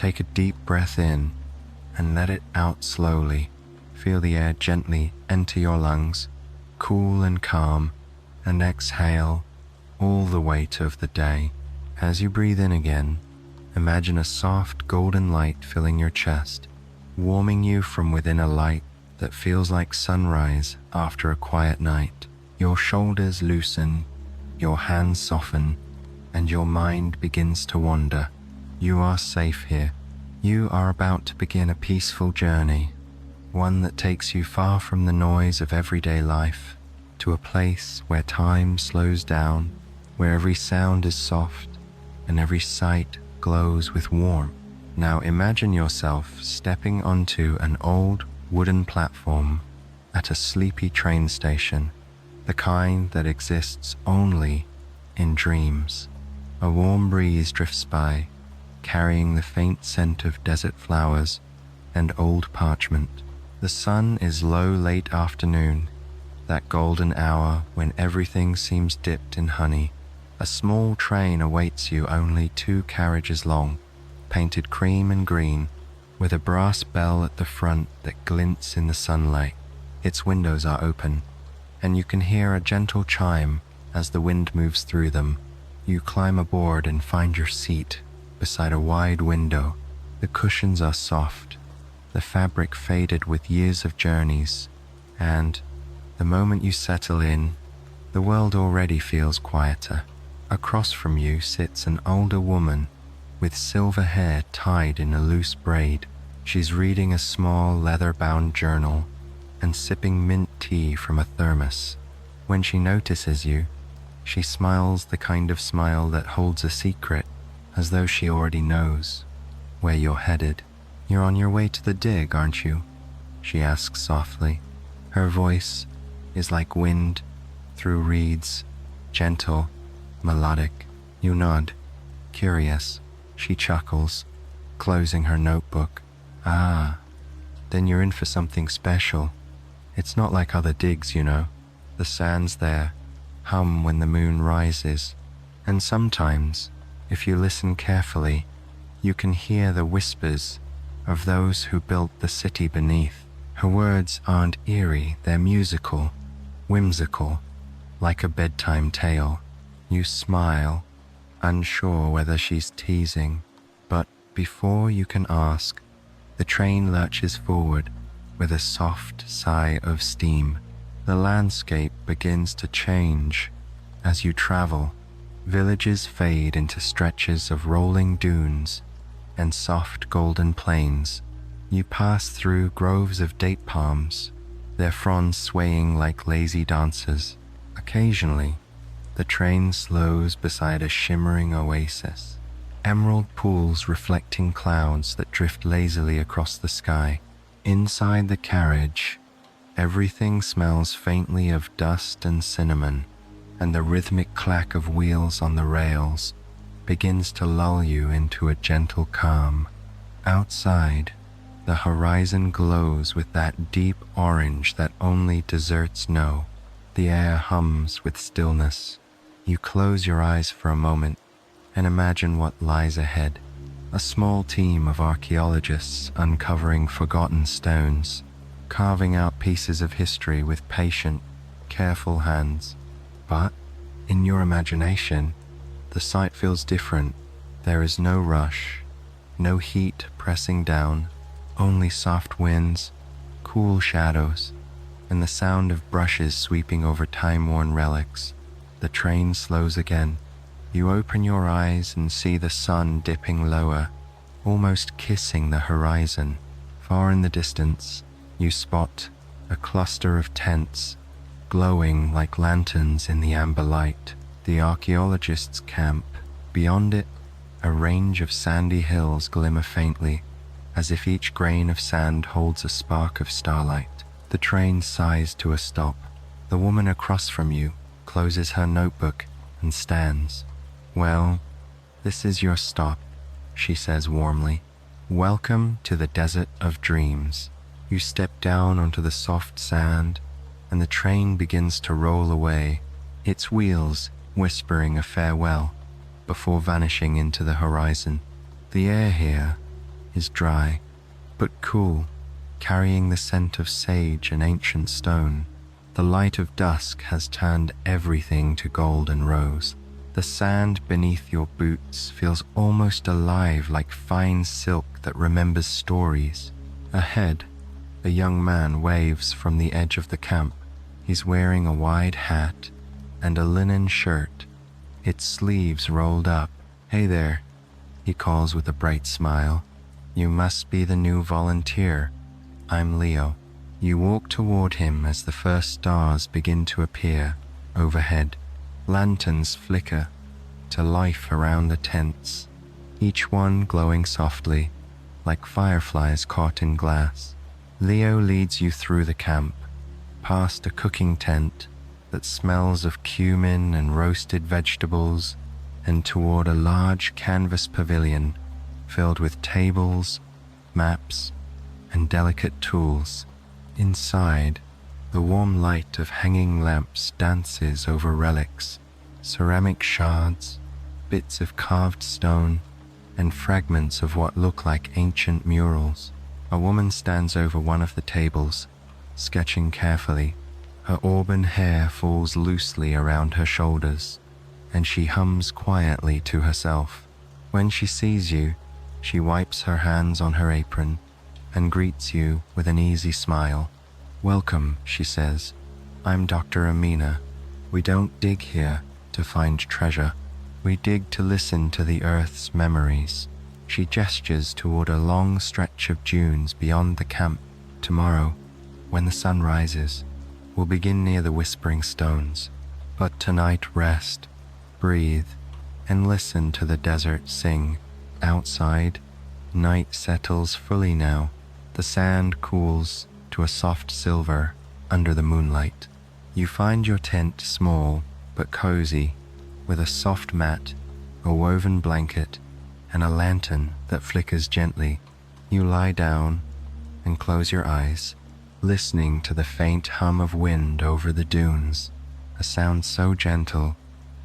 Take a deep breath in and let it out slowly. Feel the air gently enter your lungs, cool and calm, and exhale all the weight of the day. As you breathe in again, imagine a soft golden light filling your chest, warming you from within, a light that feels like sunrise after a quiet night. Your shoulders loosen, your hands soften, and your mind begins to wander. You are safe here. You are about to begin a peaceful journey, one that takes you far from the noise of everyday life, to a place where time slows down, where every sound is soft and every sight glows with warmth. Now imagine yourself stepping onto an old wooden platform at a sleepy train station, the kind that exists only in dreams. A warm breeze drifts by, carrying the faint scent of desert flowers and old parchment. The sun is low late afternoon, that golden hour when everything seems dipped in honey. A small train awaits you, only 2 carriages long, painted cream and green, with a brass bell at the front that glints in the sunlight. Its windows are open, and you can hear a gentle chime as the wind moves through them. You climb aboard and find your seat beside a wide window. The cushions are soft, the fabric faded with years of journeys, and the moment you settle in, the world already feels quieter. Across from you sits an older woman with silver hair tied in a loose braid. She's reading a small leather-bound journal and sipping mint tea from a thermos. When she notices you, she smiles the kind of smile that holds a secret, as though she already knows where you're headed. "You're on your way to the dig, aren't you?" she asks softly. Her voice is like wind through reeds, gentle, melodic. You nod, curious. She chuckles, closing her notebook. "Ah, then you're in for something special. It's not like other digs, you know. The sands there hum when the moon rises, and sometimes, if you listen carefully, you can hear the whispers of those who built the city beneath." Her words aren't eerie, they're musical, whimsical, like a bedtime tale. You smile, unsure whether she's teasing, but before you can ask, the train lurches forward with a soft sigh of steam. The landscape begins to change as you travel. Villages fade into stretches of rolling dunes and soft golden plains. You pass through groves of date palms, their fronds swaying like lazy dancers. Occasionally, the train slows beside a shimmering oasis, emerald pools reflecting clouds that drift lazily across the sky. Inside the carriage, everything smells faintly of dust and cinnamon, and the rhythmic clack of wheels on the rails begins to lull you into a gentle calm. Outside, the horizon glows with that deep orange that only deserts know. The air hums with stillness. You close your eyes for a moment and imagine what lies ahead. A small team of archaeologists uncovering forgotten stones, carving out pieces of history with patient, careful hands. But in your imagination, the sight feels different. There is no rush, no heat pressing down, only soft winds, cool shadows, and the sound of brushes sweeping over time-worn relics. The train slows again. You open your eyes and see the sun dipping lower, almost kissing the horizon. Far in the distance, you spot a cluster of tents, glowing like lanterns in the amber light. The archaeologists' camp. Beyond it, a range of sandy hills glimmer faintly, as if each grain of sand holds a spark of starlight. The train sighs to a stop. The woman across from you closes her notebook and stands. "Well, this is your stop," she says warmly. "Welcome to the desert of dreams." You step down onto the soft sand, and the train begins to roll away, its wheels whispering a farewell before vanishing into the horizon. The air here is dry, but cool, carrying the scent of sage and ancient stone. The light of dusk has turned everything to gold and rose. The sand beneath your boots feels almost alive, like fine silk that remembers stories. Ahead, a young man waves from the edge of the camp. He's wearing a wide hat and a linen shirt, its sleeves rolled up. "Hey there," he calls with a bright smile. "You must be the new volunteer. I'm Leo." You walk toward him as the first stars begin to appear overhead. Lanterns flicker to life around the tents, each one glowing softly, like fireflies caught in glass. Leo leads you through the camp, past a cooking tent that smells of cumin and roasted vegetables, and toward a large canvas pavilion filled with tables, maps, and delicate tools. Inside, the warm light of hanging lamps dances over relics, ceramic shards, bits of carved stone, and fragments of what look like ancient murals. A woman stands over one of the tables, sketching carefully. Her auburn hair falls loosely around her shoulders, and she hums quietly to herself. When she sees you, she wipes her hands on her apron and greets you with an easy smile. "Welcome," she says. "I'm Dr. Amina. We don't dig here to find treasure. We dig to listen to the earth's memories." She gestures toward a long stretch of dunes beyond the camp. "Tomorrow, when the sun rises, we'll begin near the Whispering Stones. But tonight rest, breathe, and listen to the desert sing." Outside, night settles fully now. The sand cools to a soft silver under the moonlight. You find your tent small but cozy, with a soft mat, a woven blanket, and a lantern that flickers gently. You lie down and close your eyes, listening to the faint hum of wind over the dunes, a sound so gentle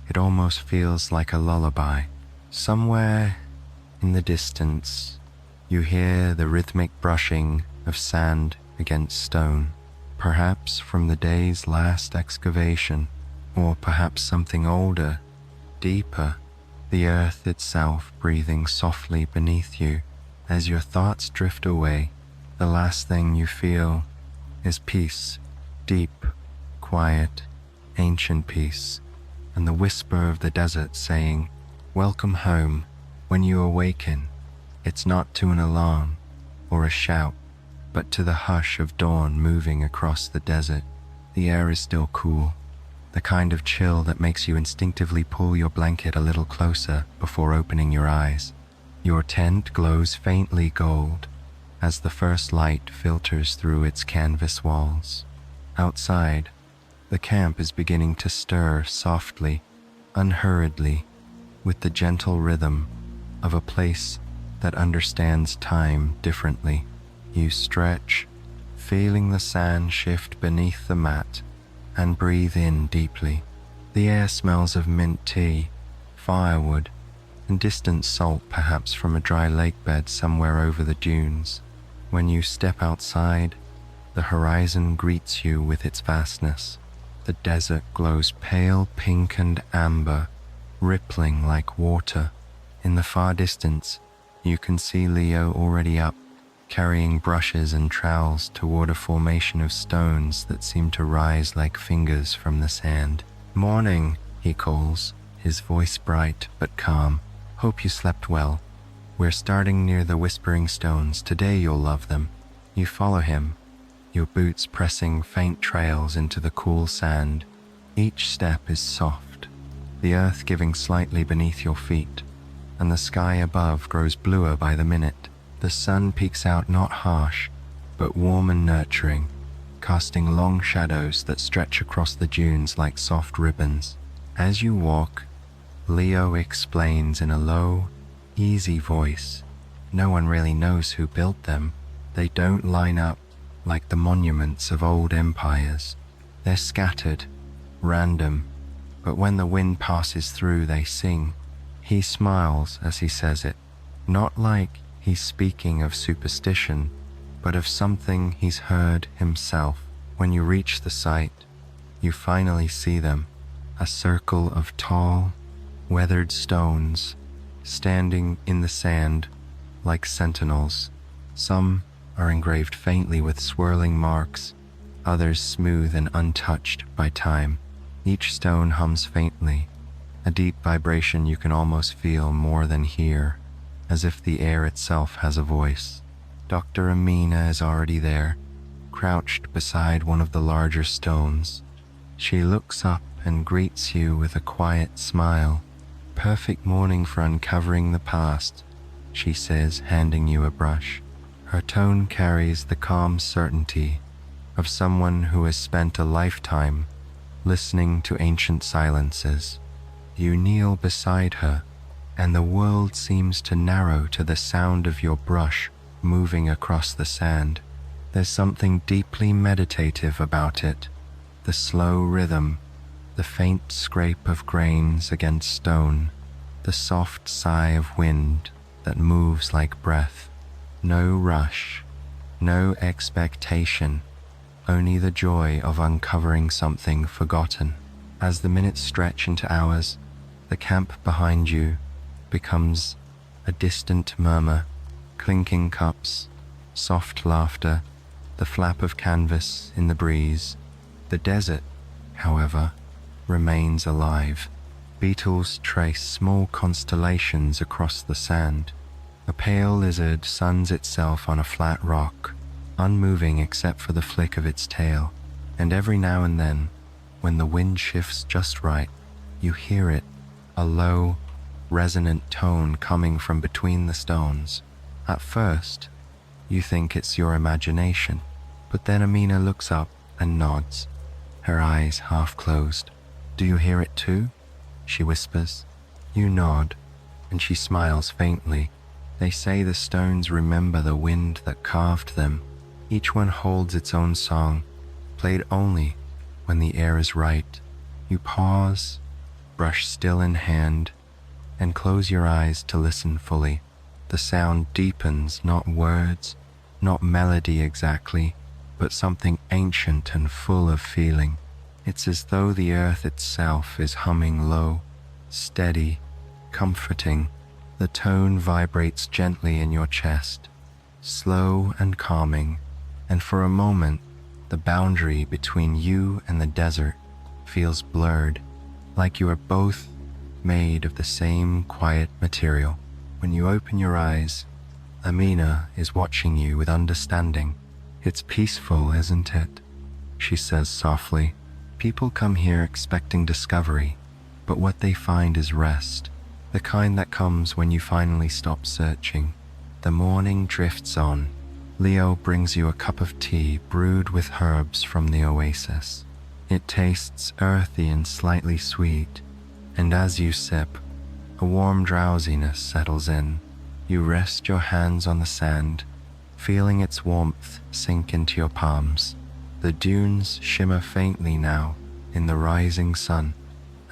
it almost feels like a lullaby. Somewhere in the distance, you hear the rhythmic brushing of sand against stone, perhaps from the day's last excavation, or perhaps something older, deeper, the earth itself breathing softly beneath you. As your thoughts drift away, the last thing you feel is peace, deep, quiet, ancient peace, and the whisper of the desert saying, "Welcome home." When you awaken, it's not to an alarm or a shout, but to the hush of dawn moving across the desert. The air is still cool, the kind of chill that makes you instinctively pull your blanket a little closer before opening your eyes. Your tent glows faintly gold as the first light filters through its canvas walls. Outside, the camp is beginning to stir softly, unhurriedly, with the gentle rhythm of a place that understands time differently. You stretch, feeling the sand shift beneath the mat, and breathe in deeply. The air smells of mint tea, firewood, and distant salt, perhaps from a dry lake bed somewhere over the dunes. When you step outside, the horizon greets you with its vastness. The desert glows pale pink and amber, rippling like water. In the far distance, you can see Leo already up, carrying brushes and trowels toward a formation of stones that seem to rise like fingers from the sand. "Morning," he calls, his voice bright but calm. "Hope you slept well. We're starting near the Whispering Stones. Today you'll love them." You follow him, your boots pressing faint trails into the cool sand. Each step is soft, the earth giving slightly beneath your feet, and the sky above grows bluer by the minute. The sun peeks out not harsh, but warm and nurturing, casting long shadows that stretch across the dunes like soft ribbons. As you walk, Leo explains in a low, easy voice, "No one really knows who built them. They don't line up like the monuments of old empires. They're scattered, random, but when the wind passes through, they sing." He smiles as he says it, not like he's speaking of superstition, but of something he's heard himself. When you reach the site, you finally see them, a circle of tall, weathered stones standing in the sand like sentinels. Some are engraved faintly with swirling marks, others smooth and untouched by time. Each stone hums faintly, a deep vibration you can almost feel more than hear, as if the air itself has a voice. Dr. Amina is already there, crouched beside one of the larger stones. She looks up and greets you with a quiet smile. "Perfect morning for uncovering the past," she says, handing you a brush. Her tone carries the calm certainty of someone who has spent a lifetime listening to ancient silences. You kneel beside her, and the world seems to narrow to the sound of your brush moving across the sand. There's something deeply meditative about it, the slow rhythm, the faint scrape of grains against stone, the soft sigh of wind that moves like breath. No rush, no expectation, only the joy of uncovering something forgotten. As the minutes stretch into hours, the camp behind you becomes a distant murmur, clinking cups, soft laughter, the flap of canvas in the breeze. The desert, however, remains alive. Beetles trace small constellations across the sand. A pale lizard suns itself on a flat rock, unmoving except for the flick of its tail. And every now and then, when the wind shifts just right, you hear it, a low, resonant tone coming from between the stones. At first, you think it's your imagination, but then Amina looks up and nods, her eyes half closed. "Do you hear it too?" she whispers. You nod, and she smiles faintly. They say the stones remember the wind that carved them. Each one holds its own song, played only when the air is right. You pause, brush still in hand, and close your eyes to listen fully. The sound deepens, not words, not melody exactly, but something ancient and full of feeling. It's as though the earth itself is humming low, steady, comforting. The tone vibrates gently in your chest, slow and calming, and for a moment, the boundary between you and the desert feels blurred, like you are both made of the same quiet material. When you open your eyes, Amina is watching you with understanding. "It's peaceful, isn't it?" she says softly. "People come here expecting discovery, but what they find is rest, the kind that comes when you finally stop searching." The morning drifts on. Leo brings you a cup of tea brewed with herbs from the oasis. It tastes earthy and slightly sweet, and as you sip, a warm drowsiness settles in. You rest your hands on the sand, feeling its warmth sink into your palms. The dunes shimmer faintly now in the rising sun,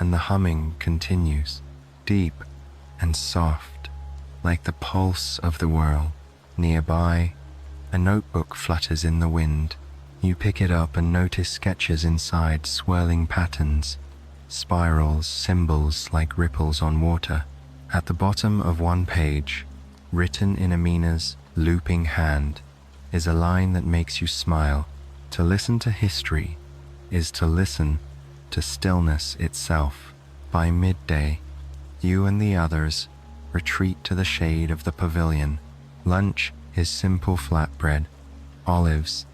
and the humming continues, deep and soft, like the pulse of the world. Nearby, a notebook flutters in the wind. You pick it up and notice sketches inside, swirling patterns, spirals, symbols like ripples on water. At the bottom of one page, written in Amina's looping hand, is a line that makes you smile. To listen to history is to listen to stillness itself. By midday, you and the others retreat to the shade of the pavilion. Lunch is simple flatbread, olives,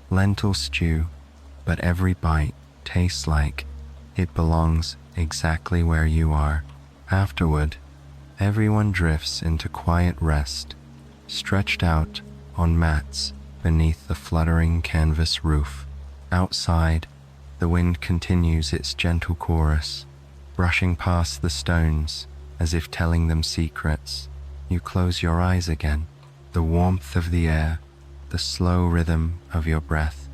lentil stew, but every bite tastes like it belongs exactly where you are. Afterward, everyone drifts into quiet rest, stretched out on mats beneath the fluttering canvas roof. Outside, the wind continues its gentle chorus, brushing past the stones as if telling them secrets. You close your eyes again. The warmth of the air, the slow rhythm of your breath,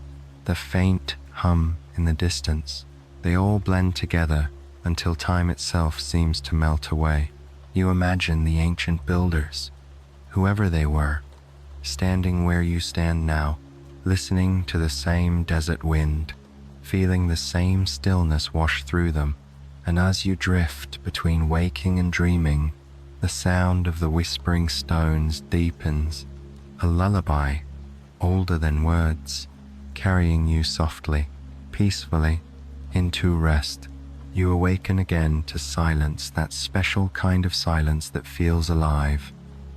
the faint hum in the distance, they all blend together until time itself seems to melt away. You imagine the ancient builders whoever they were, standing where you stand now, listening to the same desert wind, feeling the same stillness wash through them, and as you drift between waking and dreaming, the sound of the whispering stones deepens, a lullaby, older than words, carrying you softly, peacefully, into rest. You awaken again to silence, that special kind of silence that feels alive.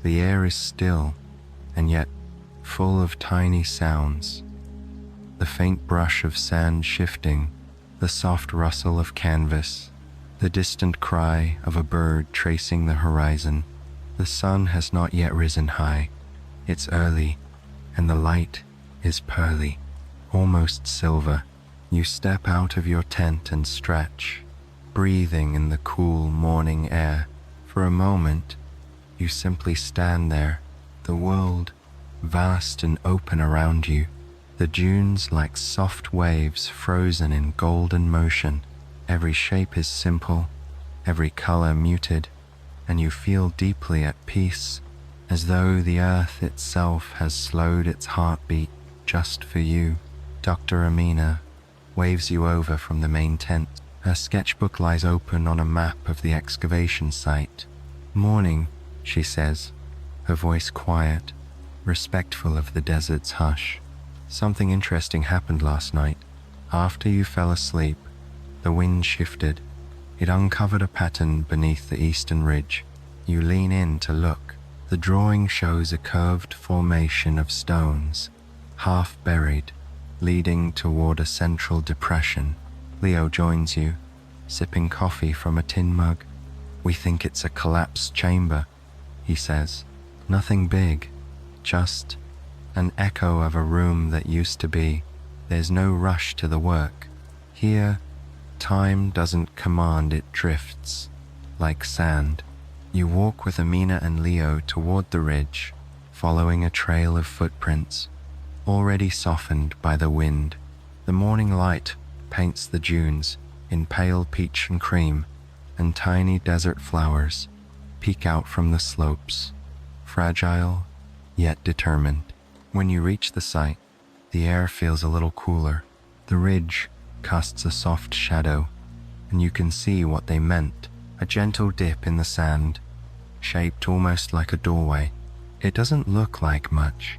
The air is still, and yet full of tiny sounds. The faint brush of sand shifting, the soft rustle of canvas, the distant cry of a bird tracing the horizon. The sun has not yet risen high. It's early, and the light is pearly, almost silver. You step out of your tent and stretch, breathing in the cool morning air. For a moment, you simply stand there, the world vast and open around you, the dunes like soft waves frozen in golden motion. Every shape is simple, every color muted, and you feel deeply at peace, as though the earth itself has slowed its heartbeat just for you. Dr. Amina waves you over from the main tent. Her sketchbook lies open on a map of the excavation site. "Morning," she says, her voice quiet, respectful of the desert's hush. "Something interesting happened last night. After you fell asleep, the wind shifted. It uncovered a pattern beneath the eastern ridge. You lean in to look. The drawing shows a curved formation of stones, half buried, leading toward a central depression. Leo joins you, sipping coffee from a tin mug. "We think it's a collapsed chamber," he says. "Nothing big, just an echo of a room that used to be. There's no rush to the work. Here, time doesn't command, it drifts, like sand." You walk with Amina and Leo toward the ridge, following a trail of footprints, already softened by the wind. The morning light paints the dunes in pale peach and cream, and tiny desert flowers peek out from the slopes, fragile yet determined. When you reach the site, the air feels a little cooler. The ridge casts a soft shadow, and you can see what they meant. A gentle dip in the sand, shaped almost like a doorway. It doesn't look like much,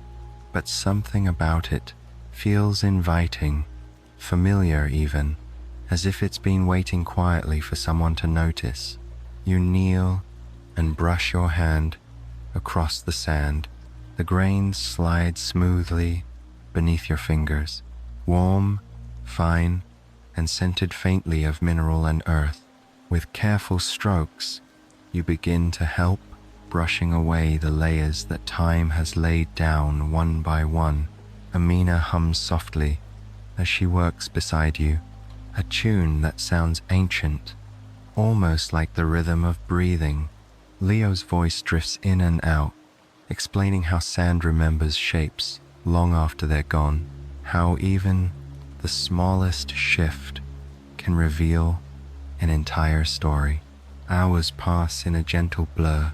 but something about it feels inviting, familiar even, as if it's been waiting quietly for someone to notice. You kneel and brush your hand across the sand. The grains slide smoothly beneath your fingers, warm, fine, and scented faintly of mineral and earth. With careful strokes, you begin to help, brushing away the layers that time has laid down one by one. Amina hums softly as she works beside you, a tune that sounds ancient, almost like the rhythm of breathing. Leo's voice drifts in and out, explaining how sand remembers shapes long after they're gone, how even the smallest shift can reveal an entire story. Hours pass in a gentle blur.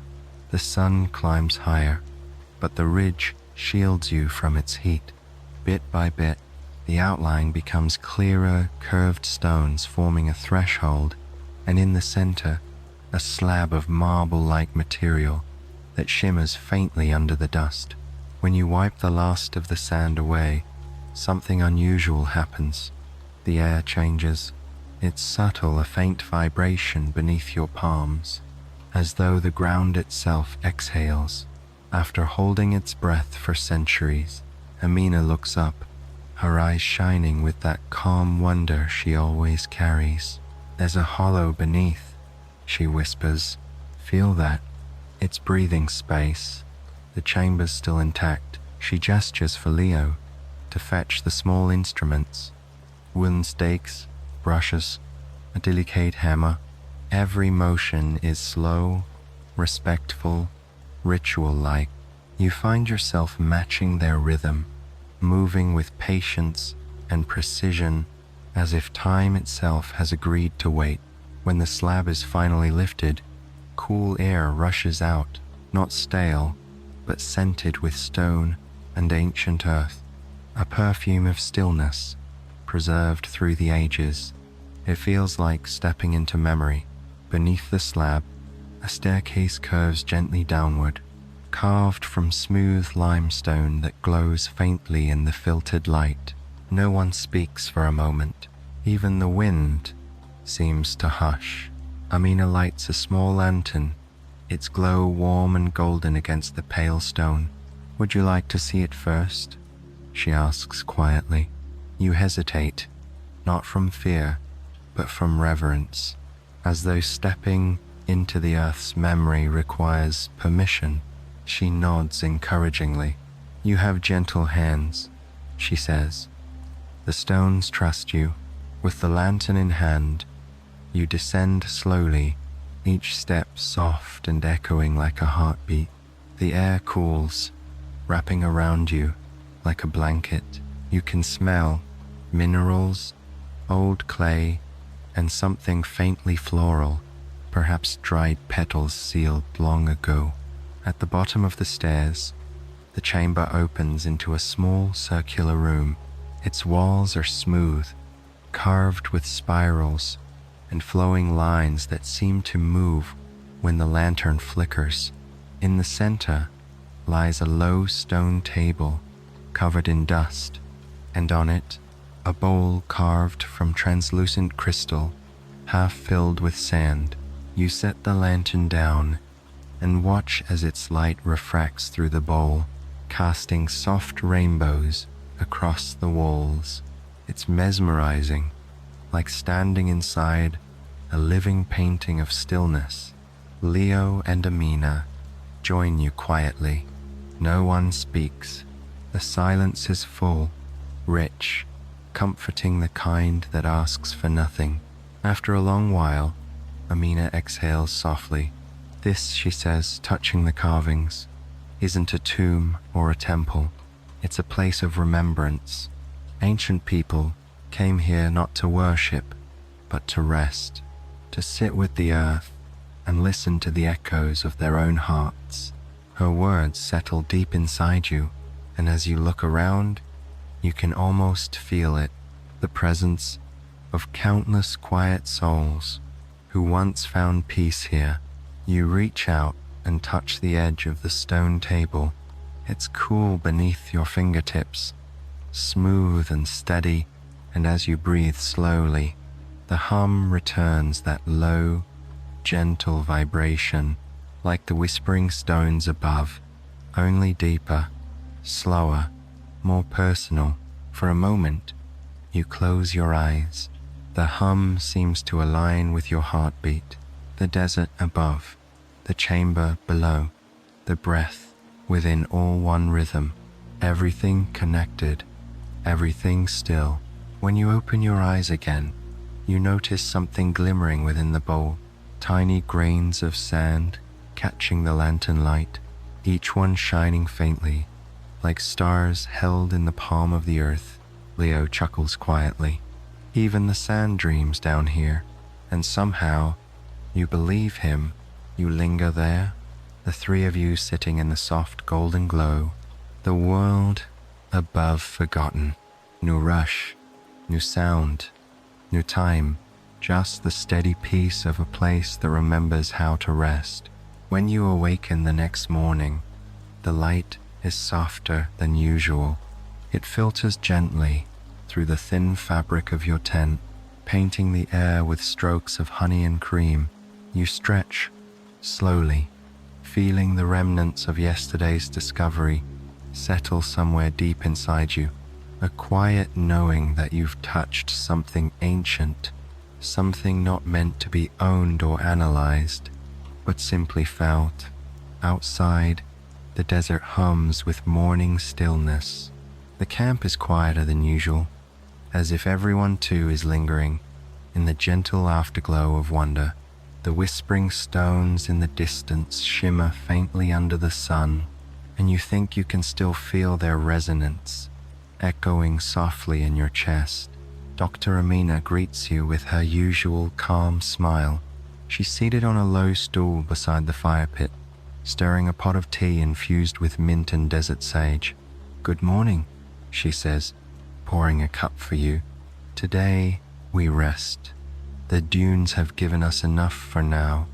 The sun climbs higher, but the ridge shields you from its heat. Bit by bit, the outline becomes clearer, curved stones forming a threshold, and in the center, a slab of marble-like material that shimmers faintly under the dust. When you wipe the last of the sand away, something unusual happens. The air changes. It's subtle, a faint vibration beneath your palms, as though the ground itself exhales. After holding its breath for centuries, Amina looks up, her eyes shining with that calm wonder she always carries. "There's a hollow beneath," she whispers. "Feel that? It's breathing space. The chamber's still intact." She gestures for Leo to fetch the small instruments, wooden stakes, brushes, a delicate hammer. Every motion is slow, respectful, ritual-like. You find yourself matching their rhythm, moving with patience and precision, as if time itself has agreed to wait. When the slab is finally lifted, cool air rushes out, not stale, but scented with stone and ancient earth, a perfume of stillness, preserved through the ages. It feels like stepping into memory. Beneath the slab, a staircase curves gently downward, carved from smooth limestone that glows faintly in the filtered light. No one speaks for a moment. Even the wind seems to hush. Amina lights a small lantern, its glow warm and golden against the pale stone. "Would you like to see it first?" she asks quietly. You hesitate, not from fear, but from reverence, as though stepping into the earth's memory requires permission. She nods encouragingly. "You have gentle hands," she says. "The stones trust you." With the lantern in hand, you descend slowly, each step soft and echoing like a heartbeat. The air cools, wrapping around you like a blanket. You can smell minerals, old clay, and something faintly floral, perhaps dried petals sealed long ago. At the bottom of the stairs, the chamber opens into a small circular room. Its walls are smooth, carved with spirals and flowing lines that seem to move when the lantern flickers. In the center lies a low stone table covered in dust, and on it a bowl carved from translucent crystal, half filled with sand. You set the lantern down and watch as its light refracts through the bowl, casting soft rainbows across the walls. It's mesmerizing, like standing inside a living painting of stillness. Leo and Amina join you quietly. No one speaks. The silence is full, rich, comforting, the kind that asks for nothing. After a long while, Amina exhales softly. "This," she says, touching the carvings, "isn't a tomb or a temple. It's a place of remembrance. Ancient people came here not to worship, but to rest, to sit with the earth and listen to the echoes of their own hearts." Her words settle deep inside you, and as you look around, you can almost feel it, the presence of countless quiet souls who once found peace here. You reach out and touch the edge of the stone table. It's cool beneath your fingertips, smooth and steady, and as you breathe slowly, the hum returns, that low, gentle vibration, like the whispering stones above, only deeper, slower, more personal. For a moment, you close your eyes. The hum seems to align with your heartbeat. The desert above, the chamber below, the breath within, all one rhythm. Everything connected, everything still. When you open your eyes again, you notice something glimmering within the bowl. Tiny grains of sand catching the lantern light, each one shining faintly, like stars held in the palm of the earth. Leo chuckles quietly. "Even the sand dreams down here, and somehow you believe him." You linger there, the three of you sitting in the soft golden glow, the world above forgotten. No rush, no sound, no time, just the steady peace of a place that remembers how to rest. When you awaken the next morning, the light is softer than usual. It filters gently through the thin fabric of your tent, painting the air with strokes of honey and cream. You stretch slowly, feeling the remnants of yesterday's discovery settle somewhere deep inside you. A quiet knowing that you've touched something ancient, something not meant to be owned or analyzed, but simply felt. Outside, the desert hums with morning stillness. The camp is quieter than usual, as if everyone too is lingering in the gentle afterglow of wonder. The whispering stones in the distance shimmer faintly under the sun, and you think you can still feel their resonance, echoing softly in your chest. Dr. Amina greets you with her usual calm smile. She's seated on a low stool beside the fire pit, stirring a pot of tea infused with mint and desert sage. "Good morning," she says, pouring a cup for you. "Today we rest. The dunes have given us enough for now.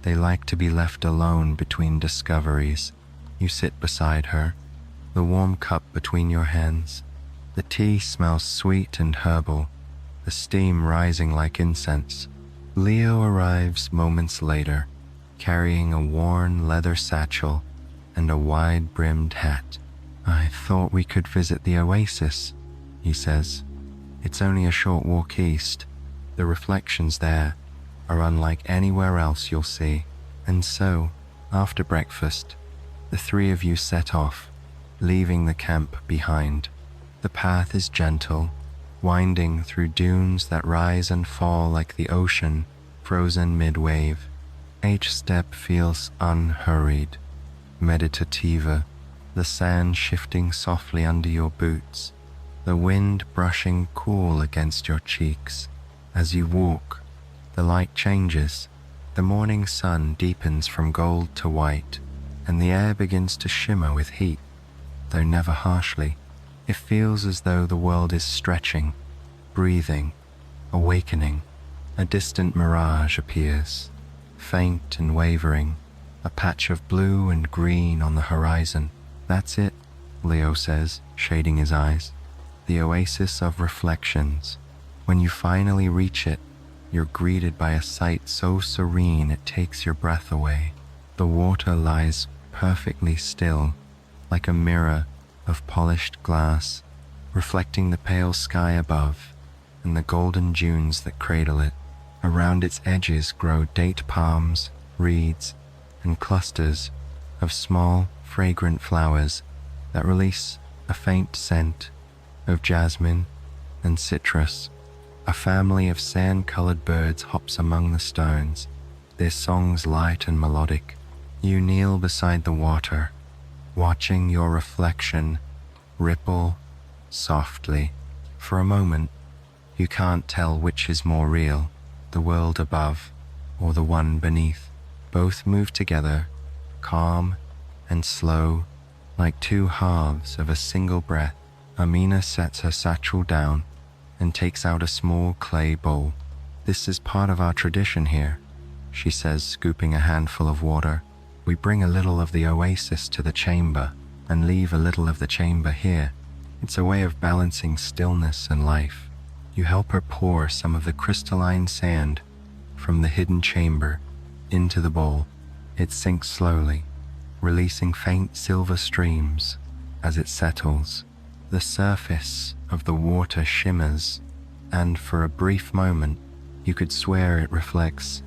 They like to be left alone between discoveries." You sit beside her, the warm cup between your hands. The tea smells sweet and herbal, the steam rising like incense. Leo arrives moments later, carrying a worn leather satchel and a wide-brimmed hat. "I thought we could visit the oasis," he says. "It's only a short walk east. The reflections there are unlike anywhere else you'll see." And so, after breakfast, the three of you set off, leaving the camp behind. The path is gentle, winding through dunes that rise and fall like the ocean, frozen mid-wave. Each step feels unhurried, meditative, the sand shifting softly under your boots, the wind brushing cool against your cheeks. As you walk, the light changes. The morning sun deepens from gold to white, and the air begins to shimmer with heat, though never harshly. It feels as though the world is stretching, breathing, awakening. A distant mirage appears, faint and wavering, a patch of blue and green on the horizon. "That's it," Leo says, shading his eyes. "The oasis of reflections. When you finally reach it, you're greeted by a sight so serene it takes your breath away. The water lies perfectly still, like a mirror of polished glass, reflecting the pale sky above and the golden dunes that cradle it. Around its edges grow date palms, reeds, and clusters of small, fragrant flowers that release a faint scent of jasmine and citrus. A family of sand-colored birds hops among the stones, their songs light and melodic. You kneel beside the water, watching your reflection ripple softly. For a moment, you can't tell which is more real, the world above or the one beneath. Both move together, calm and slow, like two halves of a single breath. Amina sets her satchel down and takes out a small clay bowl. "This is part of our tradition here," she says, scooping a handful of water. "We bring a little of the oasis to the chamber and leave a little of the chamber here. It's a way of balancing stillness and life." You help her pour some of the crystalline sand from the hidden chamber into the bowl. It sinks slowly, releasing faint silver streams as it settles. The surface of the water shimmers, and for a brief moment, you could swear it reflects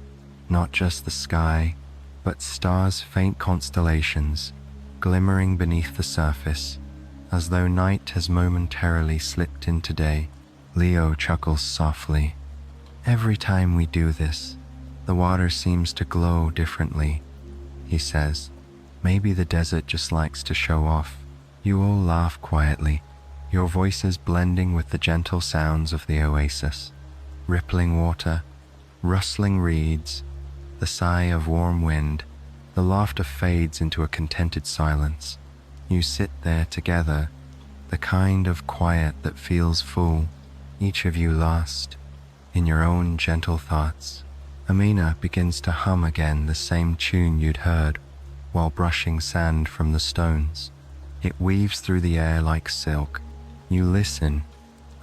not just the sky, but stars' faint constellations glimmering beneath the surface, as though night has momentarily slipped into day. Leo chuckles softly. "Every time we do this, the water seems to glow differently," he says. "Maybe the desert just likes to show off." You all laugh quietly, your voices blending with the gentle sounds of the oasis. Rippling water, rustling reeds, the sigh of warm wind. The laughter fades into a contented silence. You sit there together, the kind of quiet that feels full, each of you lost in your own gentle thoughts. Amina begins to hum again the same tune you'd heard while brushing sand from the stones. It weaves through the air like silk. You listen,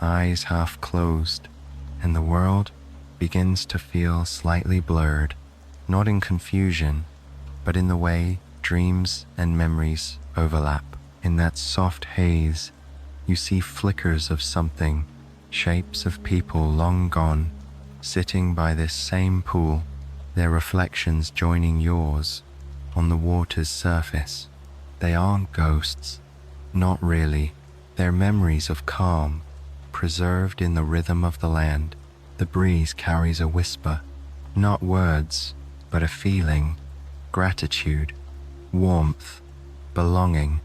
eyes half closed, and the world begins to feel slightly blurred, not in confusion, but in the way dreams and memories overlap. In that soft haze, you see flickers of something, shapes of people long gone, sitting by this same pool, their reflections joining yours on the water's surface. They aren't ghosts, not really. They're memories of calm, preserved in the rhythm of the land. The breeze carries a whisper, not words, but a feeling, gratitude, warmth, belonging.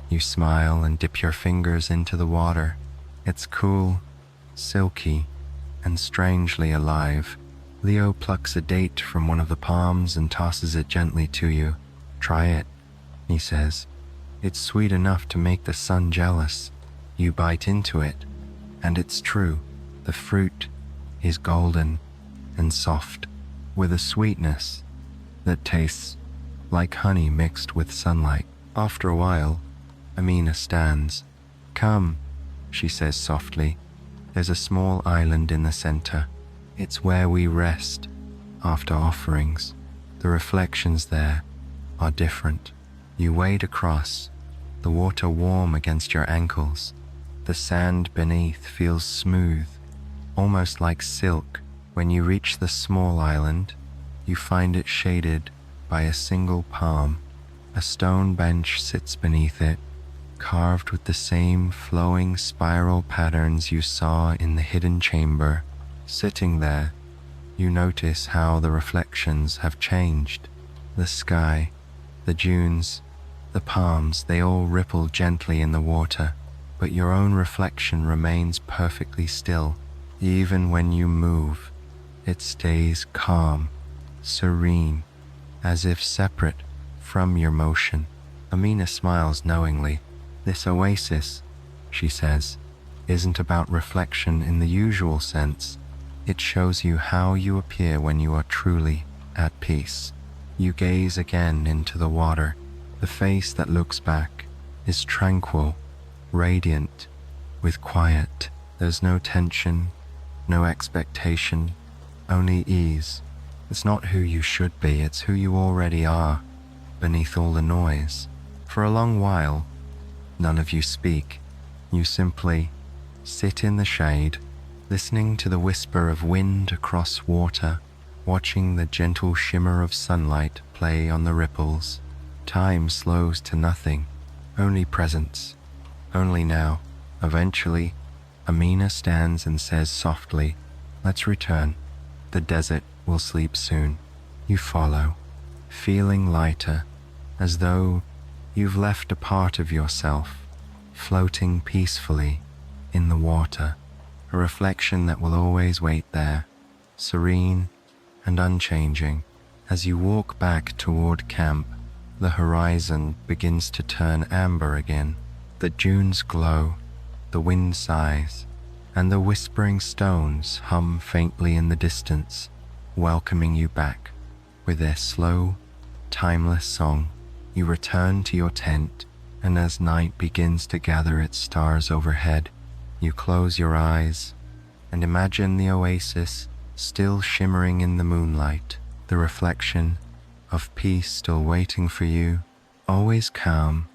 You smile and dip your fingers into the water. It's cool, silky, and strangely alive. Leo plucks a date from one of the palms and tosses it gently to you, Try it, he says. It's sweet enough to make the sun jealous. You bite into it, and it's true. The fruit is golden and soft, with a sweetness that tastes like honey mixed with sunlight. After a while, Amina stands. Come, she says softly. There's a small island in the center. It's where we rest after offerings. The reflections there are different. You wade across, the water warm against your ankles. The sand beneath feels smooth, almost like silk. When you reach the small island, you find it shaded by a single palm. A stone bench sits beneath it, carved with the same flowing spiral patterns you saw in the hidden chamber. Sitting there, you notice how the reflections have changed. The sky, the dunes, the palms, they all ripple gently in the water, but your own reflection remains perfectly still. Even when you move, it stays calm, serene, as if separate from your motion. Amina smiles knowingly. This oasis, she says, isn't about reflection in the usual sense. It shows you how you appear when you are truly at peace. You gaze again into the water. The face that looks back is tranquil, radiant, with quiet. There's no tension, no expectation, only ease. It's not who you should be, it's who you already are, beneath all the noise. For a long while, none of you speak. You simply sit in the shade, listening to the whisper of wind across water, watching the gentle shimmer of sunlight play on the ripples. Time slows to nothing, only presence, only now. Eventually, Amina stands and says softly, "Let's return. The desert will sleep soon." You follow, feeling lighter, as though you've left a part of yourself, floating peacefully in the water, a reflection that will always wait there, serene and unchanging. As you walk back toward camp, the horizon begins to turn amber again. The dunes glow, the wind sighs, and the whispering stones hum faintly in the distance, welcoming you back with their slow, timeless song. You return to your tent, and as night begins to gather its stars overhead, you close your eyes and imagine the oasis still shimmering in the moonlight, the reflection of peace still waiting for you, always calm,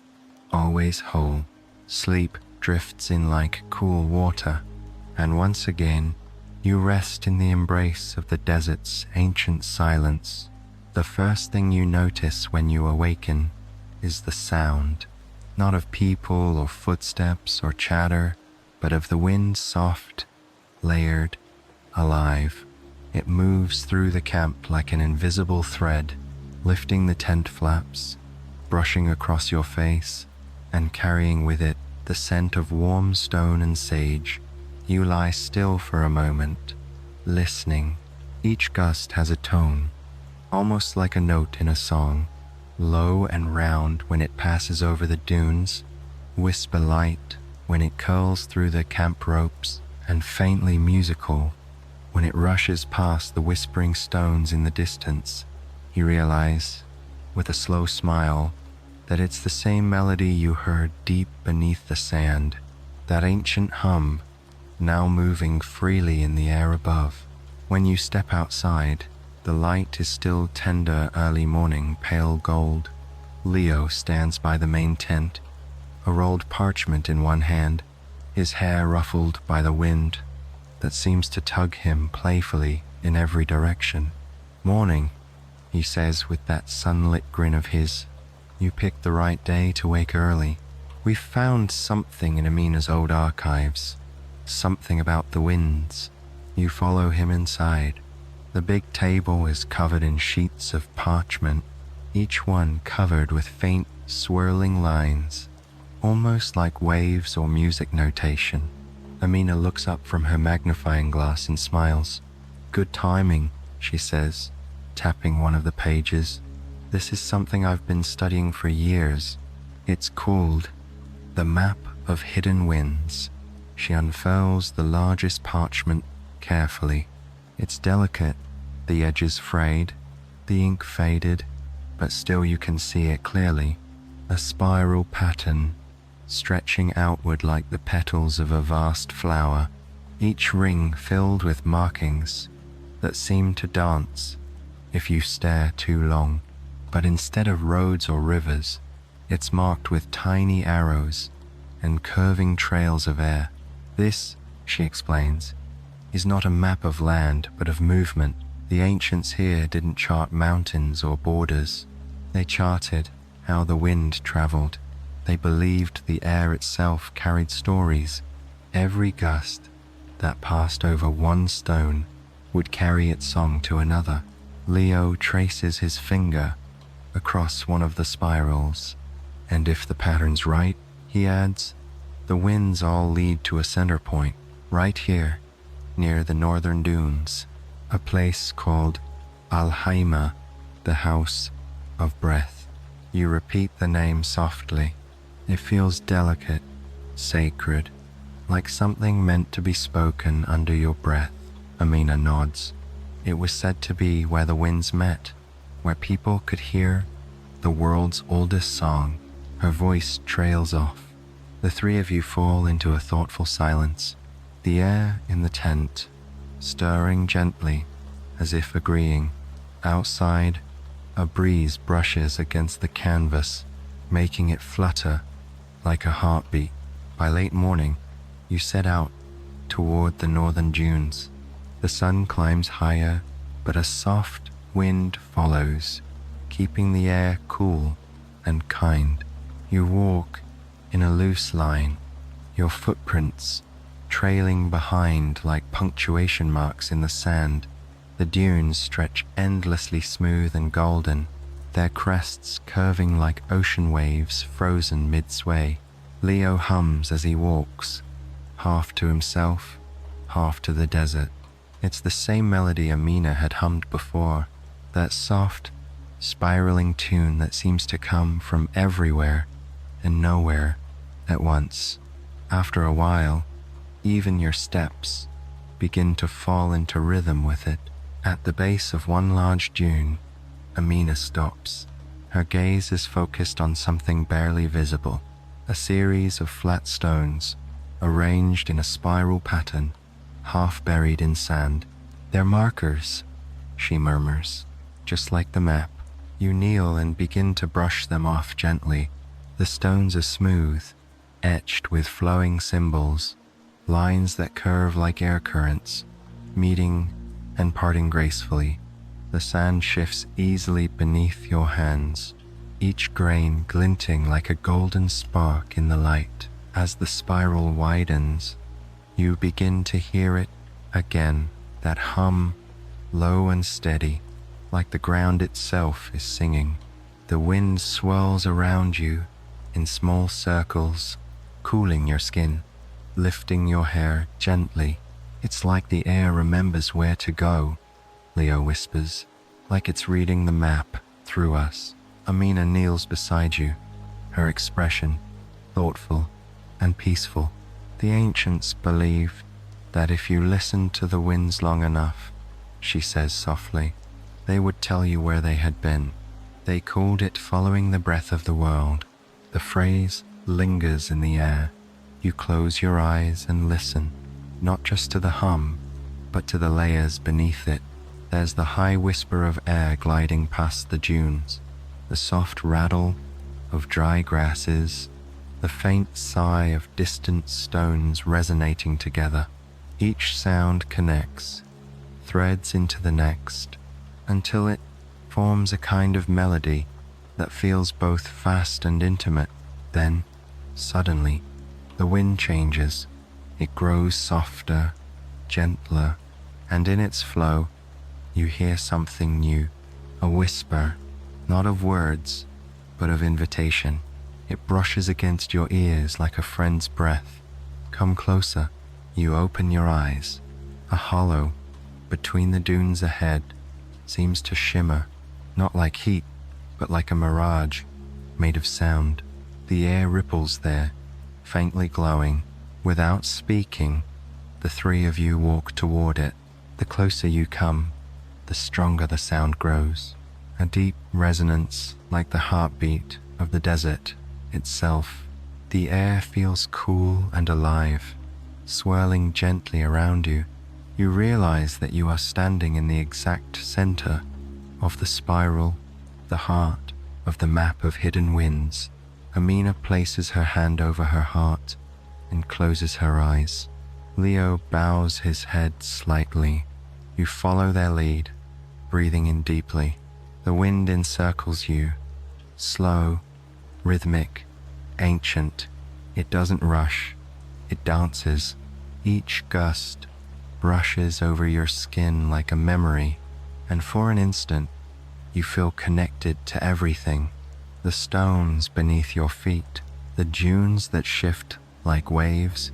always whole. Sleep drifts in like cool water, and once again, you rest in the embrace of the desert's ancient silence. The first thing you notice when you awaken is the sound, not of people or footsteps or chatter, but of the wind, soft, layered, alive. It moves through the camp like an invisible thread, lifting the tent flaps, brushing across your face, and carrying with it the scent of warm stone and sage. You lie still for a moment, listening. Each gust has a tone, almost like a note in a song, low and round when it passes over the dunes, whisper light when it curls through the camp ropes, and faintly musical when it rushes past the whispering stones in the distance. You realize, with a slow smile, that it's the same melody you heard deep beneath the sand, that ancient hum now moving freely in the air above. When you step outside, the light is still tender early morning, pale gold. Leo stands by the main tent, a rolled parchment in one hand, his hair ruffled by the wind that seems to tug him playfully in every direction. "Morning," he says with that sunlit grin of his. "You picked the right day to wake early. We've found something in Amina's old archives, something about the winds." You follow him inside. The big table is covered in sheets of parchment, each one covered with faint, swirling lines, almost like waves or music notation. Amina looks up from her magnifying glass and smiles. "Good timing," she says, tapping one of the pages. This is something I've been studying for years. It's called the Map of Hidden Winds. She unfurls the largest parchment carefully. It's delicate, the edges frayed, the ink faded, but still you can see it clearly. A spiral pattern, stretching outward like the petals of a vast flower, each ring filled with markings that seem to dance if you stare too long. But instead of roads or rivers, it's marked with tiny arrows and curving trails of air. This, she explains, is not a map of land but of movement. The ancients here didn't chart mountains or borders. They charted how the wind traveled. They believed the air itself carried stories. Every gust that passed over one stone would carry its song to another. Leo traces his finger across one of the spirals, and if the pattern's right, he adds, the winds all lead to a center point, right here, near the northern dunes, a place called Alhaima, the House of Breath. You repeat the name softly. It feels delicate, sacred, like something meant to be spoken under your breath. Amina nods. It was said to be where the winds met, where people could hear the world's oldest song. Her voice trails off. The three of you fall into a thoughtful silence, the air in the tent stirring gently as if agreeing. Outside, a breeze brushes against the canvas, making it flutter like a heartbeat. By late morning, you set out toward the northern dunes. The sun climbs higher, but a soft wind follows, keeping the air cool and kind. You walk in a loose line, your footprints trailing behind like punctuation marks in the sand. The dunes stretch endlessly smooth and golden, their crests curving like ocean waves frozen mid-sway. Leo hums as he walks, half to himself, half to the desert. It's the same melody Amina had hummed before, that soft, spiraling tune that seems to come from everywhere and nowhere at once. After a while, even your steps begin to fall into rhythm with it. At the base of one large dune, Amina stops. Her gaze is focused on something barely visible, a series of flat stones arranged in a spiral pattern, half buried in sand. They're markers, she murmurs, just like the map. You kneel and begin to brush them off gently. The stones are smooth, etched with flowing symbols, lines that curve like air currents, meeting and parting gracefully. The sand shifts easily beneath your hands, each grain glinting like a golden spark in the light. As the spiral widens, you begin to hear it again, that hum, low and steady, like the ground itself is singing. The wind swirls around you in small circles, cooling your skin, lifting your hair gently. It's like the air remembers where to go, Leo whispers, like it's reading the map through us. Amina kneels beside you, her expression thoughtful and peaceful. The ancients believed that if you listened to the winds long enough, she says softly, they would tell you where they had been. They called it following the breath of the world. The phrase lingers in the air. You close your eyes and listen, not just to the hum, but to the layers beneath it. There's the high whisper of air gliding past the dunes, the soft rattle of dry grasses, the faint sigh of distant stones resonating together. Each sound connects, threads into the next, until it forms a kind of melody that feels both fast and intimate. Then, suddenly, the wind changes. It grows softer, gentler, and in its flow, you hear something new, a whisper, not of words, but of invitation. It brushes against your ears like a friend's breath. Come closer. You open your eyes. A hollow between the dunes ahead seems to shimmer, not like heat, but like a mirage made of sound. The air ripples there, faintly glowing. Without speaking, the three of you walk toward it. The closer you come, the stronger the sound grows. A deep resonance like the heartbeat of the desert itself. The air feels cool and alive, swirling gently around you. You realize that you are standing in the exact center of the spiral, the heart of the map of hidden winds. Amina places her hand over her heart and closes her eyes. Leo bows his head slightly. You follow their lead, breathing in deeply. The wind encircles you, slow, rhythmic, ancient. It doesn't rush, it dances. Each gust brushes over your skin like a memory, and for an instant, you feel connected to everything. The stones beneath your feet, the dunes that shift like waves,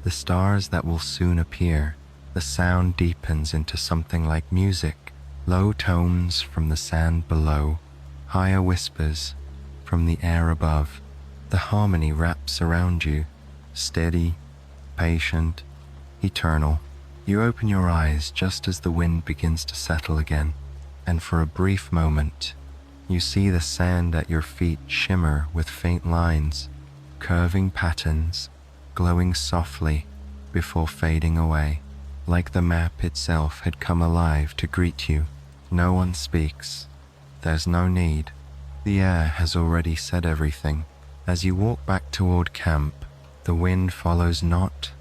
the stars that will soon appear. The sound deepens into something like music, low tones from the sand below, higher whispers from the air above. The harmony wraps around you, steady, patient, eternal. You open your eyes just as the wind begins to settle again, and for a brief moment, you see the sand at your feet shimmer with faint lines, curving patterns, glowing softly before fading away, like the map itself had come alive to greet you. No one speaks. There's no need. The air has already said everything. As you walk back toward camp, the wind follows not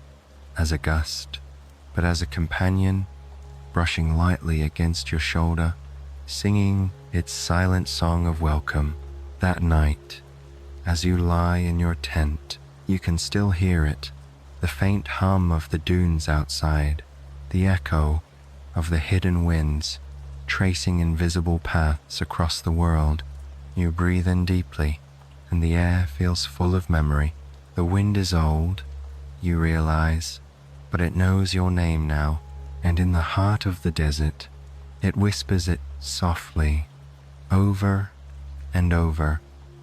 as a gust, but as a companion, brushing lightly against your shoulder, singing its silent song of welcome. That night, as you lie in your tent, you can still hear it, the faint hum of the dunes outside, the echo of the hidden winds tracing invisible paths across the world. You breathe in deeply, and the air feels full of memory. The wind is old, you realize, but it knows your name now, and in the heart of the desert, it whispers it softly, over and over,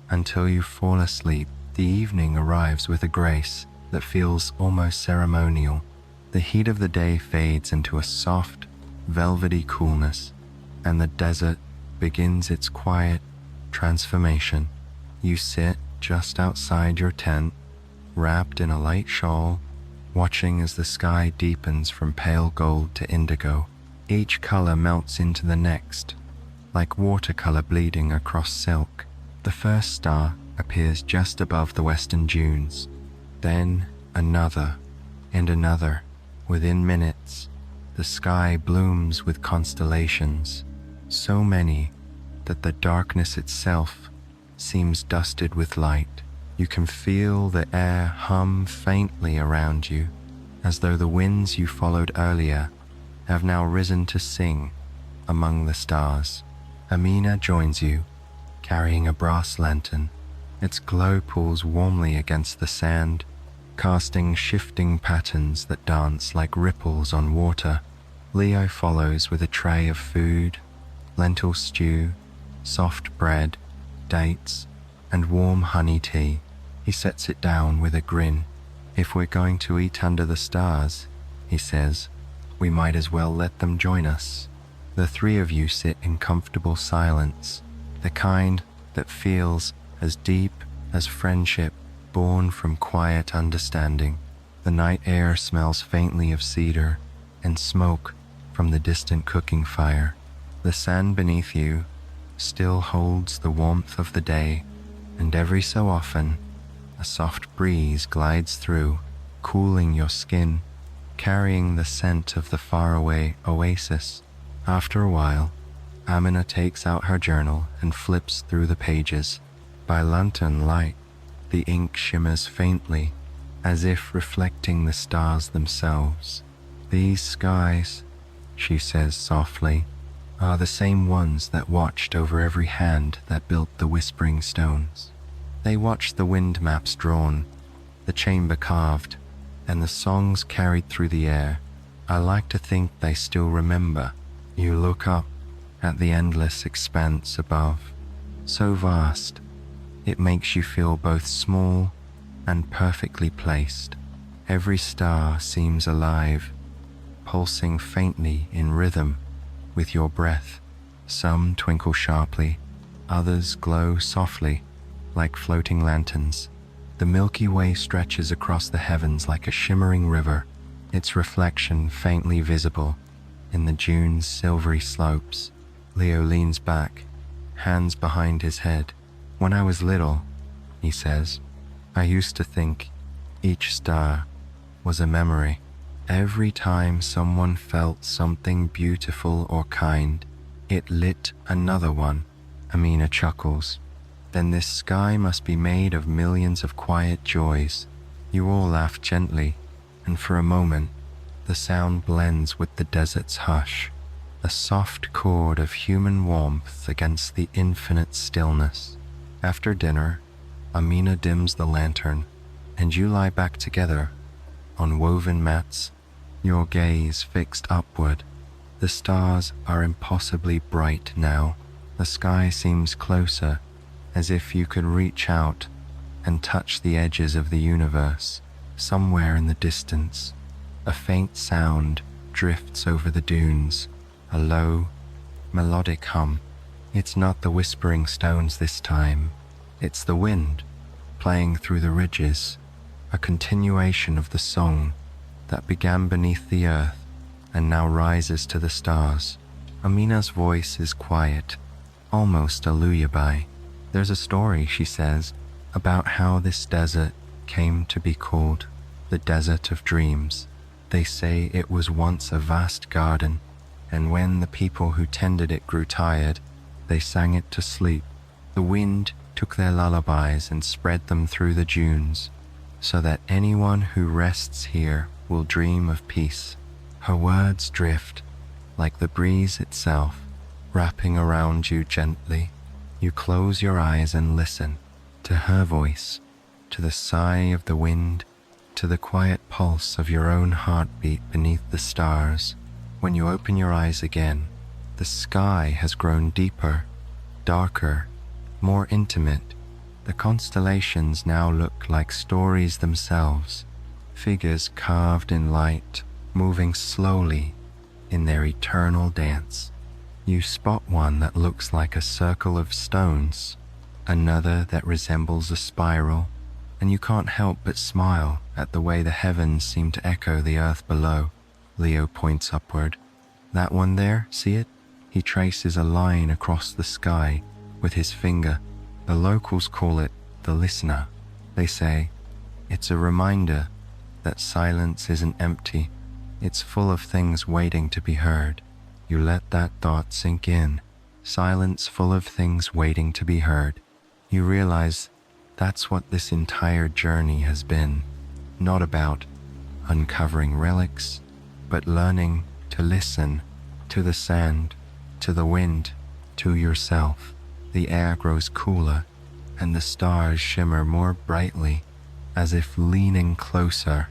until you fall asleep. The evening arrives with a grace that feels almost ceremonial. The heat of the day fades into a soft, velvety coolness, and the desert begins its quiet transformation. You sit just outside your tent, wrapped in a light shawl, watching as the sky deepens from pale gold to indigo. Each color melts into the next, like watercolor bleeding across silk. The first star appears just above the western dunes, then another and another. Within minutes, the sky blooms with constellations, so many that the darkness itself seems dusted with light. You can feel the air hum faintly around you, as though the winds you followed earlier have now risen to sing among the stars. Amina joins you, carrying a brass lantern. Its glow pulls warmly against the sand, casting shifting patterns that dance like ripples on water. Leo follows with a tray of food, lentil stew, soft bread, dates, and warm honey tea. He sets it down with a grin. "If we're going to eat under the stars," he says, "we might as well let them join us." The three of you sit in comfortable silence, the kind that feels as deep as friendship born from quiet understanding. The night air smells faintly of cedar and smoke from the distant cooking fire. The sand beneath you still holds the warmth of the day, and every so often, a soft breeze glides through, cooling your skin, carrying the scent of the faraway oasis. After a while, Amina takes out her journal and flips through the pages. By lantern light, the ink shimmers faintly, as if reflecting the stars themselves. "These skies," she says softly, "are the same ones that watched over every hand that built the whispering stones. They watched the wind maps drawn, the chamber carved, and the songs carried through the air. I like to think they still remember." You look up at the endless expanse above, so vast, it makes you feel both small and perfectly placed. Every star seems alive, pulsing faintly in rhythm with your breath. Some twinkle sharply, others glow softly, like floating lanterns. The Milky Way stretches across the heavens like a shimmering river, its reflection faintly visible in the dune's silvery slopes. Leo leans back, hands behind his head. When I was little, he says, I used to think each star was a memory. Every time someone felt something beautiful or kind, it lit another one. Amina chuckles. Then this sky must be made of millions of quiet joys. You all laugh gently, and for a moment, the sound blends with the desert's hush, a soft chord of human warmth against the infinite stillness. After dinner, Amina dims the lantern, and you lie back together on woven mats, your gaze fixed upward. The stars are impossibly bright now. The sky seems closer, as if you could reach out and touch the edges of the universe. Somewhere in the distance, a faint sound drifts over the dunes, a low, melodic hum. It's not the whispering stones this time. It's the wind playing through the ridges, a continuation of the song that began beneath the earth and now rises to the stars. Amina's voice is quiet, almost a lullaby. There's a story, she says, about how this desert came to be called the Desert of Dreams. They say it was once a vast garden, and when the people who tended it grew tired, they sang it to sleep. The wind took their lullabies and spread them through the dunes, so that anyone who rests here will dream of peace. Her words drift like the breeze itself, wrapping around you gently. You close your eyes and listen to her voice, to the sigh of the wind, to the quiet pulse of your own heartbeat beneath the stars. When you open your eyes again, the sky has grown deeper, darker, more intimate. The constellations now look like stories themselves, figures carved in light, moving slowly in their eternal dance. You spot one that looks like a circle of stones, another that resembles a spiral, and you can't help but smile at the way the heavens seem to echo the earth below. Leo points upward. That one there, see it? He traces a line across the sky with his finger. The locals call it the listener. They say, it's a reminder that silence isn't empty. It's full of things waiting to be heard. You let that thought sink in. Silence full of things waiting to be heard. You realize that's what this entire journey has been. Not about uncovering relics, but learning to listen to the sand, to the wind, to yourself. The air grows cooler, and the stars shimmer more brightly, as if leaning closer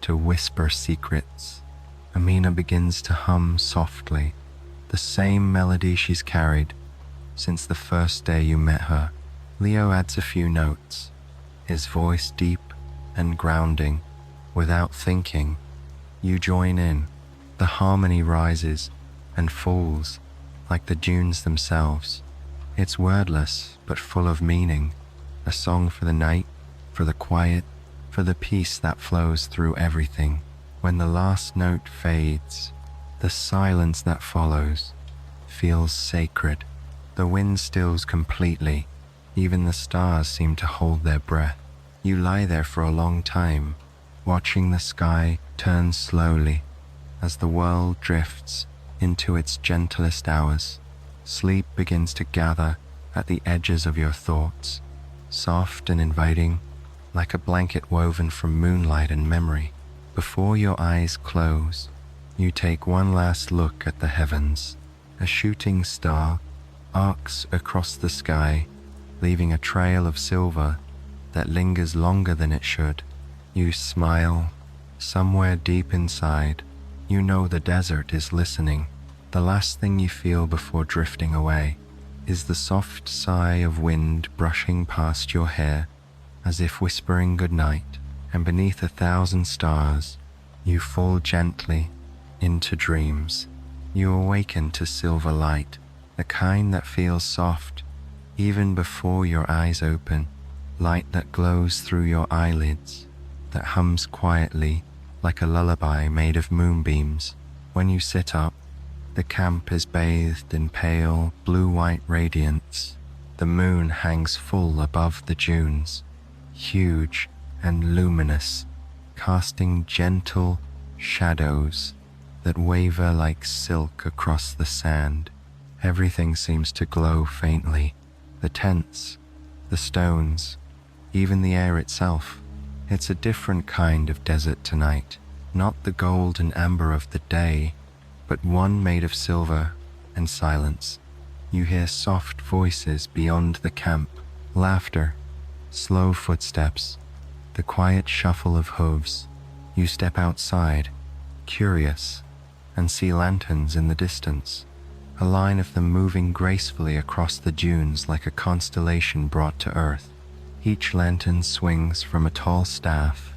to whisper secrets. Amina begins to hum softly, the same melody she's carried since the first day you met her. Leo adds a few notes, his voice deep and grounding. Without thinking, you join in. The harmony rises and falls like the dunes themselves. It's wordless but full of meaning, a song for the night, for the quiet, for the peace that flows through everything. When the last note fades, the silence that follows feels sacred. The wind stills completely. Even the stars seem to hold their breath. You lie there for a long time, watching the sky turn slowly as the world drifts into its gentlest hours. Sleep begins to gather at the edges of your thoughts, soft and inviting, like a blanket woven from moonlight and memory. Before your eyes close, you take one last look at the heavens. A shooting star arcs across the sky, leaving a trail of silver that lingers longer than it should. You smile. Somewhere deep inside, you know the desert is listening. The last thing you feel before drifting away is the soft sigh of wind brushing past your hair, as if whispering goodnight, and beneath 1,000 stars, you fall gently into dreams. You awaken to silver light, the kind that feels soft even before your eyes open, light that glows through your eyelids, that hums quietly like a lullaby made of moonbeams. When you sit up, the camp is bathed in pale, blue-white radiance. The moon hangs full above the dunes, huge and luminous, casting gentle shadows that waver like silk across the sand. Everything seems to glow faintly. The tents, the stones, even the air itself. It's a different kind of desert tonight, not the gold and amber of the day, but one made of silver and silence. You hear soft voices beyond the camp, laughter, slow footsteps, the quiet shuffle of hooves. You step outside, curious, and see lanterns in the distance, a line of them moving gracefully across the dunes like a constellation brought to earth. Each lantern swings from a tall staff,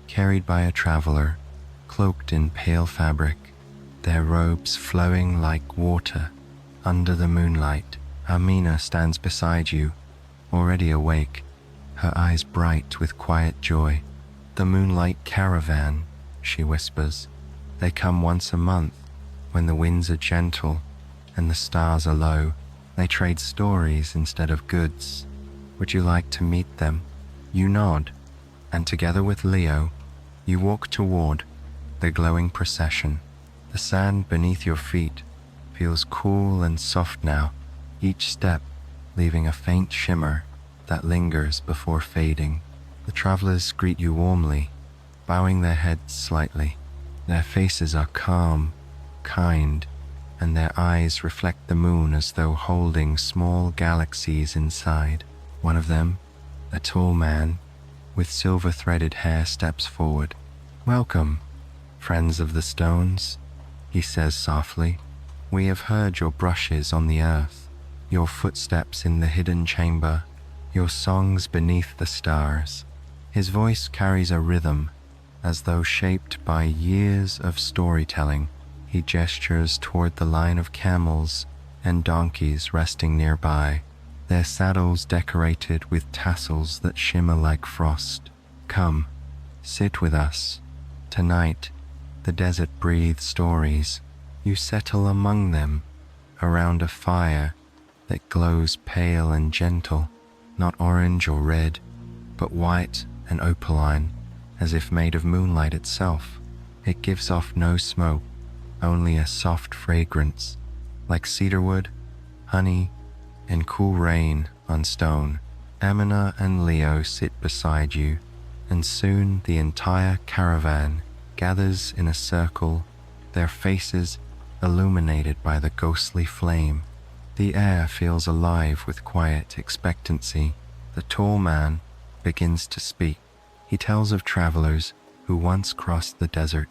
carried by a traveler, cloaked in pale fabric, their robes flowing like water under the moonlight. Amina stands beside you, already awake, her eyes bright with quiet joy. "The moonlight caravan," she whispers. "They come once a month, when the winds are gentle and the stars are low. They trade stories instead of goods. Would you like to meet them?" You nod, and together with Leo, you walk toward the glowing procession. The sand beneath your feet feels cool and soft now, each step leaving a faint shimmer that lingers before fading. The travelers greet you warmly, bowing their heads slightly. Their faces are calm, kind, and their eyes reflect the moon as though holding small galaxies inside. One of them, a tall man with silver-threaded hair, steps forward. "Welcome, friends of the stones," he says softly. "We have heard your brushes on the earth, your footsteps in the hidden chamber, your songs beneath the stars." His voice carries a rhythm, as though shaped by years of storytelling. He gestures toward the line of camels and donkeys resting nearby, their saddles decorated with tassels that shimmer like frost. "Come, sit with us. Tonight, the desert breathes stories." You settle among them, around a fire that glows pale and gentle, not orange or red, but white and opaline, as if made of moonlight itself. It gives off no smoke, only a soft fragrance, like cedarwood, honey, and cool rain on stone. Amina and Leo sit beside you, and soon the entire caravan gathers in a circle, their faces illuminated by the ghostly flame. The air feels alive with quiet expectancy. The tall man begins to speak. He tells of travelers who once crossed the desert,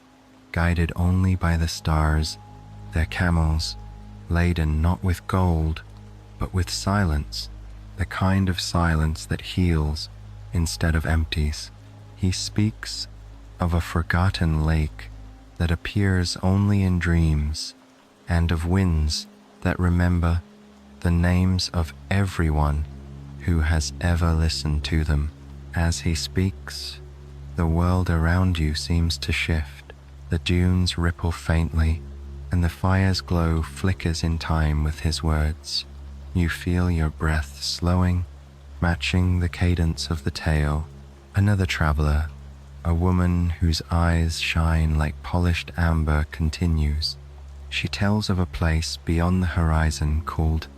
guided only by the stars, their camels laden not with gold, but with silence, the kind of silence that heals instead of empties. He speaks of a forgotten lake that appears only in dreams, and of winds that remember the names of everyone who has ever listened to them. As he speaks, the world around you seems to shift. The dunes ripple faintly, and the fire's glow flickers in time with his words. You feel your breath slowing, matching the cadence of the tale. Another traveler, a woman whose eyes shine like polished amber, continues. She tells of a place beyond the horizon called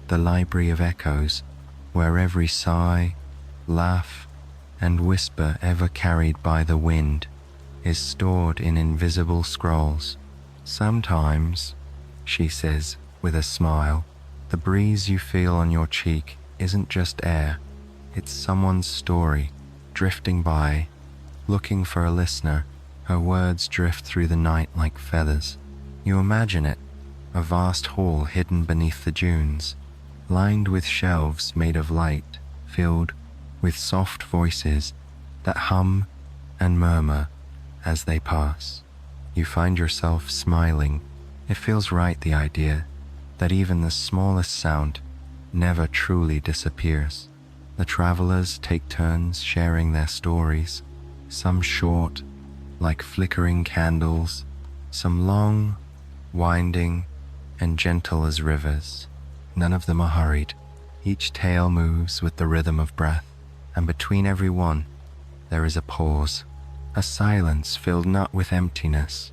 the Library of Echoes, where every sigh, laugh, and whisper ever carried by the wind is stored in invisible scrolls. Sometimes, she says with a smile, the breeze you feel on your cheek isn't just air, it's someone's story, drifting by, looking for a listener. Her words drift through the night like feathers. You imagine it, a vast hall hidden beneath the dunes, lined with shelves made of light, filled with soft voices that hum and murmur as they pass. You find yourself smiling. It feels right, the idea that even the smallest sound never truly disappears. The travelers take turns sharing their stories, some short, like flickering candles, some long, winding, and gentle as rivers. None of them are hurried. Each tale moves with the rhythm of breath, and between every one, there is a pause, a silence filled not with emptiness,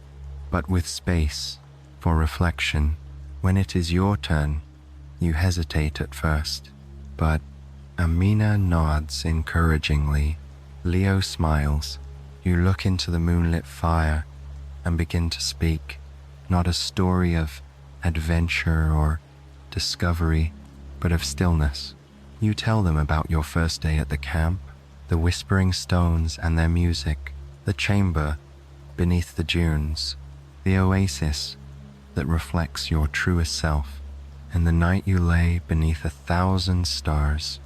but with space for reflection. When it is your turn, you hesitate at first, but Amina nods encouragingly. Leo smiles. You look into the moonlit fire and begin to speak, not a story of adventure or discovery, but of stillness. You tell them about your first day at the camp, the whispering stones and their music, the chamber beneath the dunes, the oasis that reflects your truest self, and the night you lay beneath 1,000 stars.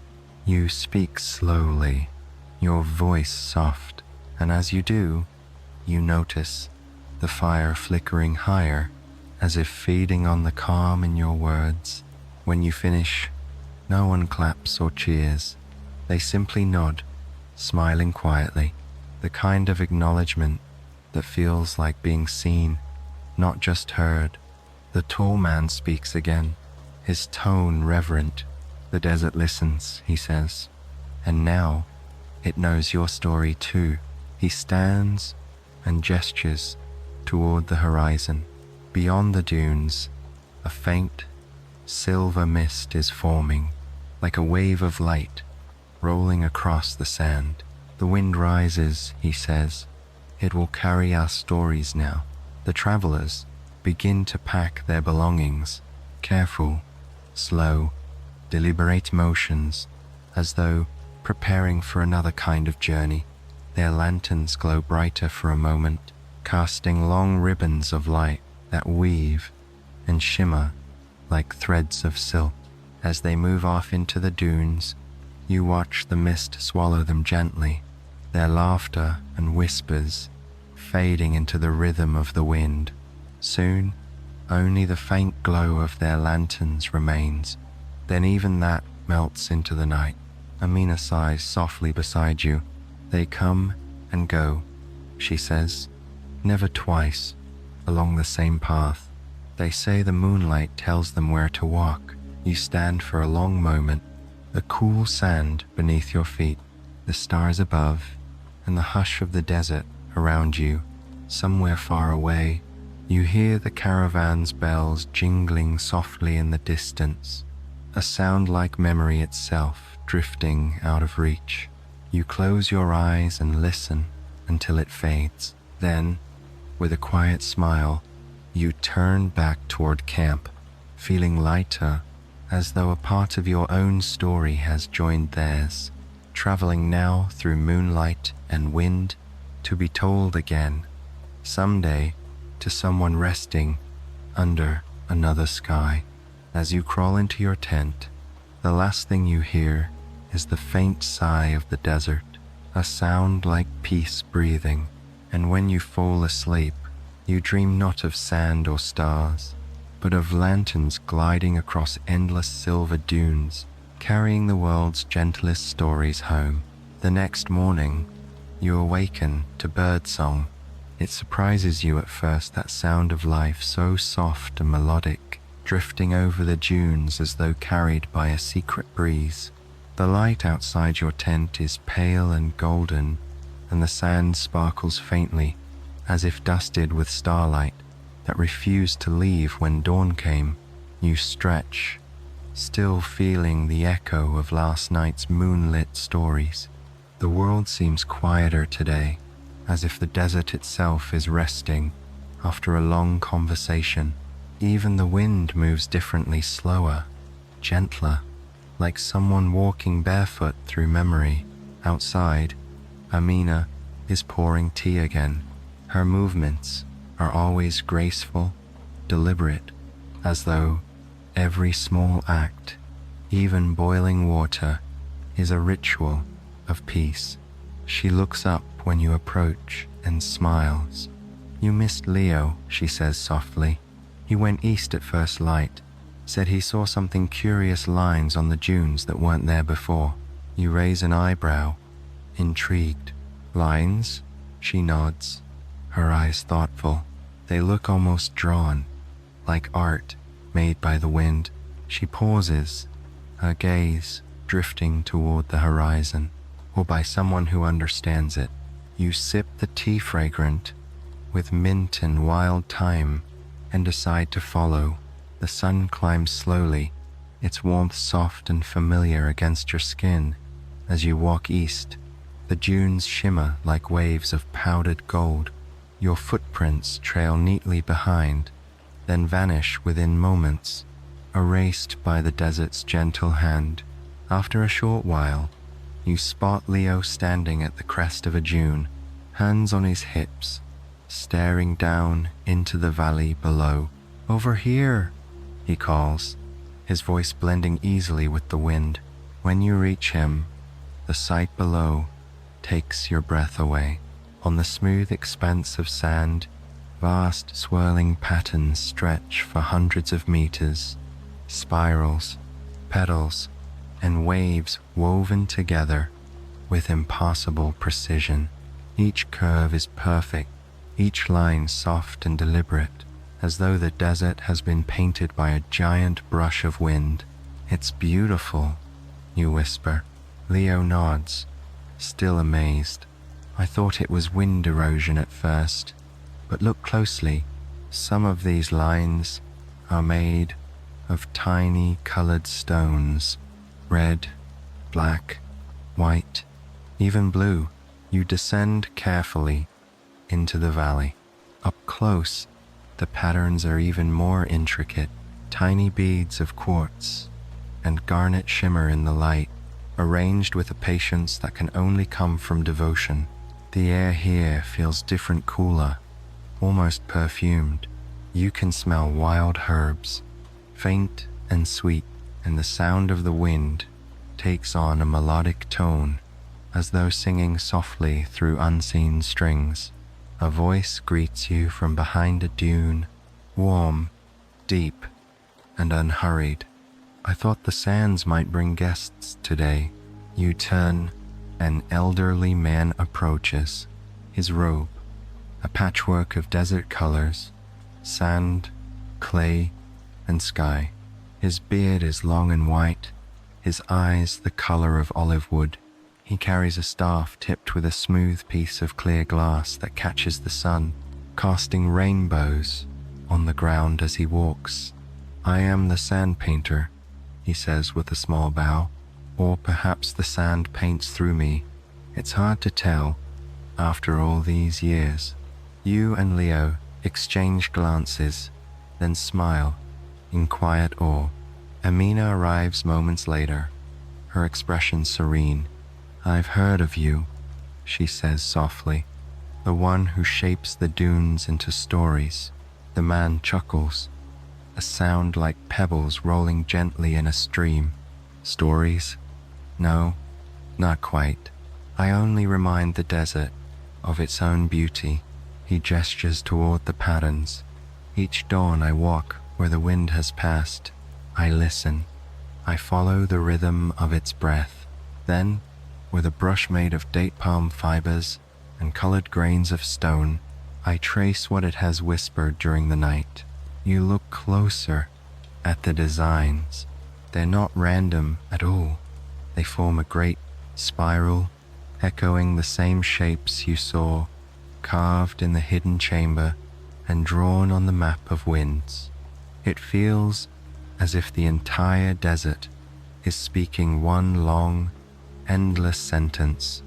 You speak slowly, your voice soft, and as you do, you notice the fire flickering higher, as if feeding on the calm in your words. When you finish, no one claps or cheers. They simply nod, smiling quietly, the kind of acknowledgement that feels like being seen, not just heard. The tall man speaks again, his tone reverent. The desert listens, he says, and now it knows your story too. He stands and gestures toward the horizon. Beyond the dunes, a faint silver mist is forming, like a wave of light rolling across the sand. The wind rises, he says. It will carry our stories now. The travelers begin to pack their belongings, careful, slow, deliberate motions, as though preparing for another kind of journey. Their lanterns glow brighter for a moment, casting long ribbons of light that weave and shimmer like threads of silk. As they move off into the dunes, you watch the mist swallow them gently, their laughter and whispers fading into the rhythm of the wind. Soon, only the faint glow of their lanterns remains. Then even that melts into the night. Amina sighs softly beside you. They come and go, she says, never twice, along the same path. They say the moonlight tells them where to walk. You stand for a long moment, the cool sand beneath your feet, the stars above, and the hush of the desert around you. Somewhere far away, you hear the caravan's bells jingling softly in the distance, a sound like memory itself drifting out of reach. You close your eyes and listen until it fades. Then, with a quiet smile, you turn back toward camp, feeling lighter, as though a part of your own story has joined theirs, traveling now through moonlight and wind to be told again, someday, to someone resting under another sky. As you crawl into your tent, the last thing you hear is the faint sigh of the desert, a sound like peace breathing. And when you fall asleep, you dream not of sand or stars, but of lanterns gliding across endless silver dunes, carrying the world's gentlest stories home. The next morning, you awaken to birdsong. It surprises you at first, that sound of life so soft and melodic, drifting over the dunes as though carried by a secret breeze. The light outside your tent is pale and golden, and the sand sparkles faintly, as if dusted with starlight that refused to leave when dawn came. You stretch, still feeling the echo of last night's moonlit stories. The world seems quieter today, as if the desert itself is resting after a long conversation. Even the wind moves differently, slower, gentler, like someone walking barefoot through memory. Outside, Amina is pouring tea again. Her movements are always graceful, deliberate, as though every small act Even boiling water is a ritual of peace. She looks up when you approach and smiles. "You missed Leo," she says softly. "He went east at first light. Said he saw something curious lines on the dunes that weren't there before." You raise an eyebrow, intrigued. "Lines?" She nods, her eyes thoughtful. They look almost drawn, like art made by the wind. She pauses, her gaze drifting toward the horizon, or by someone who understands it. You sip the tea fragrant with mint and wild thyme and decide to follow. The sun climbs slowly, its warmth soft and familiar against your skin. As you walk east, the dunes shimmer like waves of powdered gold. Your footprints trail neatly behind, then vanish within moments, erased by the desert's gentle hand. After a short while, you spot Leo standing at the crest of a dune, hands on his hips, staring down into the valley below. "Over here," he calls, his voice blending easily with the wind. When you reach him, the sight below takes your breath away. On the smooth expanse of sand, vast swirling patterns stretch for hundreds of meters, spirals, petals, and waves woven together with impossible precision. Each curve is perfect, each line soft and deliberate, as though the desert has been painted by a giant brush of wind. "It's beautiful," you whisper. Leo nods, still amazed. "I thought it was wind erosion at first, but look closely. Some of these lines are made of tiny colored stones, red, black, white, even blue." You descend carefully into the valley. Up close, the patterns are even more intricate. Tiny beads of quartz and garnet shimmer in the light, arranged with a patience that can only come from devotion. The air here feels different, cooler, almost perfumed. You can smell wild herbs, faint and sweet, and the sound of the wind takes on a melodic tone, as though singing softly through unseen strings. A voice greets you from behind a dune, warm, deep, and unhurried. "I thought the sands might bring guests today." You turn, an elderly man approaches, his robe, a patchwork of desert colors, sand, clay, and sky. His beard is long and white, his eyes the color of olive wood. He carries a staff tipped with a smooth piece of clear glass that catches the sun, casting rainbows on the ground as he walks. "I am the sand painter," he says with a small bow. "Or perhaps the sand paints through me. It's hard to tell after all these years." You and Leo exchange glances, then smile in quiet awe. Amina arrives moments later, her expression serene. "I've heard of you," she says softly, "the one who shapes the dunes into stories." The man chuckles, a sound like pebbles rolling gently in a stream. "Stories? No, not quite. I only remind the desert of its own beauty." He gestures toward the patterns. "Each dawn I walk where the wind has passed. I listen. I follow the rhythm of its breath. Then, with a brush made of date palm fibers and colored grains of stone, I trace what it has whispered during the night." You look closer at the designs. They're not random at all. They form a great spiral, echoing the same shapes you saw carved in the hidden chamber and drawn on the map of winds. It feels as if the entire desert is speaking one long, endless sentence,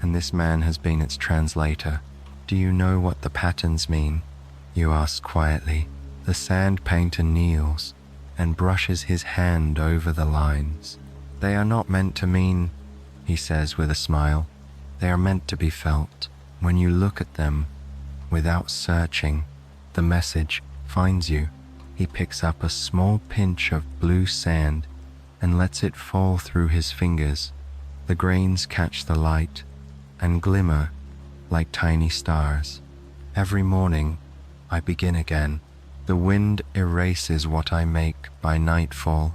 and this man has been its translator. "Do you know what the patterns mean?" you ask quietly. The sand painter kneels and brushes his hand over the lines. "They are not meant to mean," he says with a smile. "They are meant to be felt. When you look at them without searching, the message finds you." He picks up a small pinch of blue sand and lets it fall through his fingers. The grains catch the light and glimmer like tiny stars. Every morning, I begin again. The wind erases what I make by nightfall,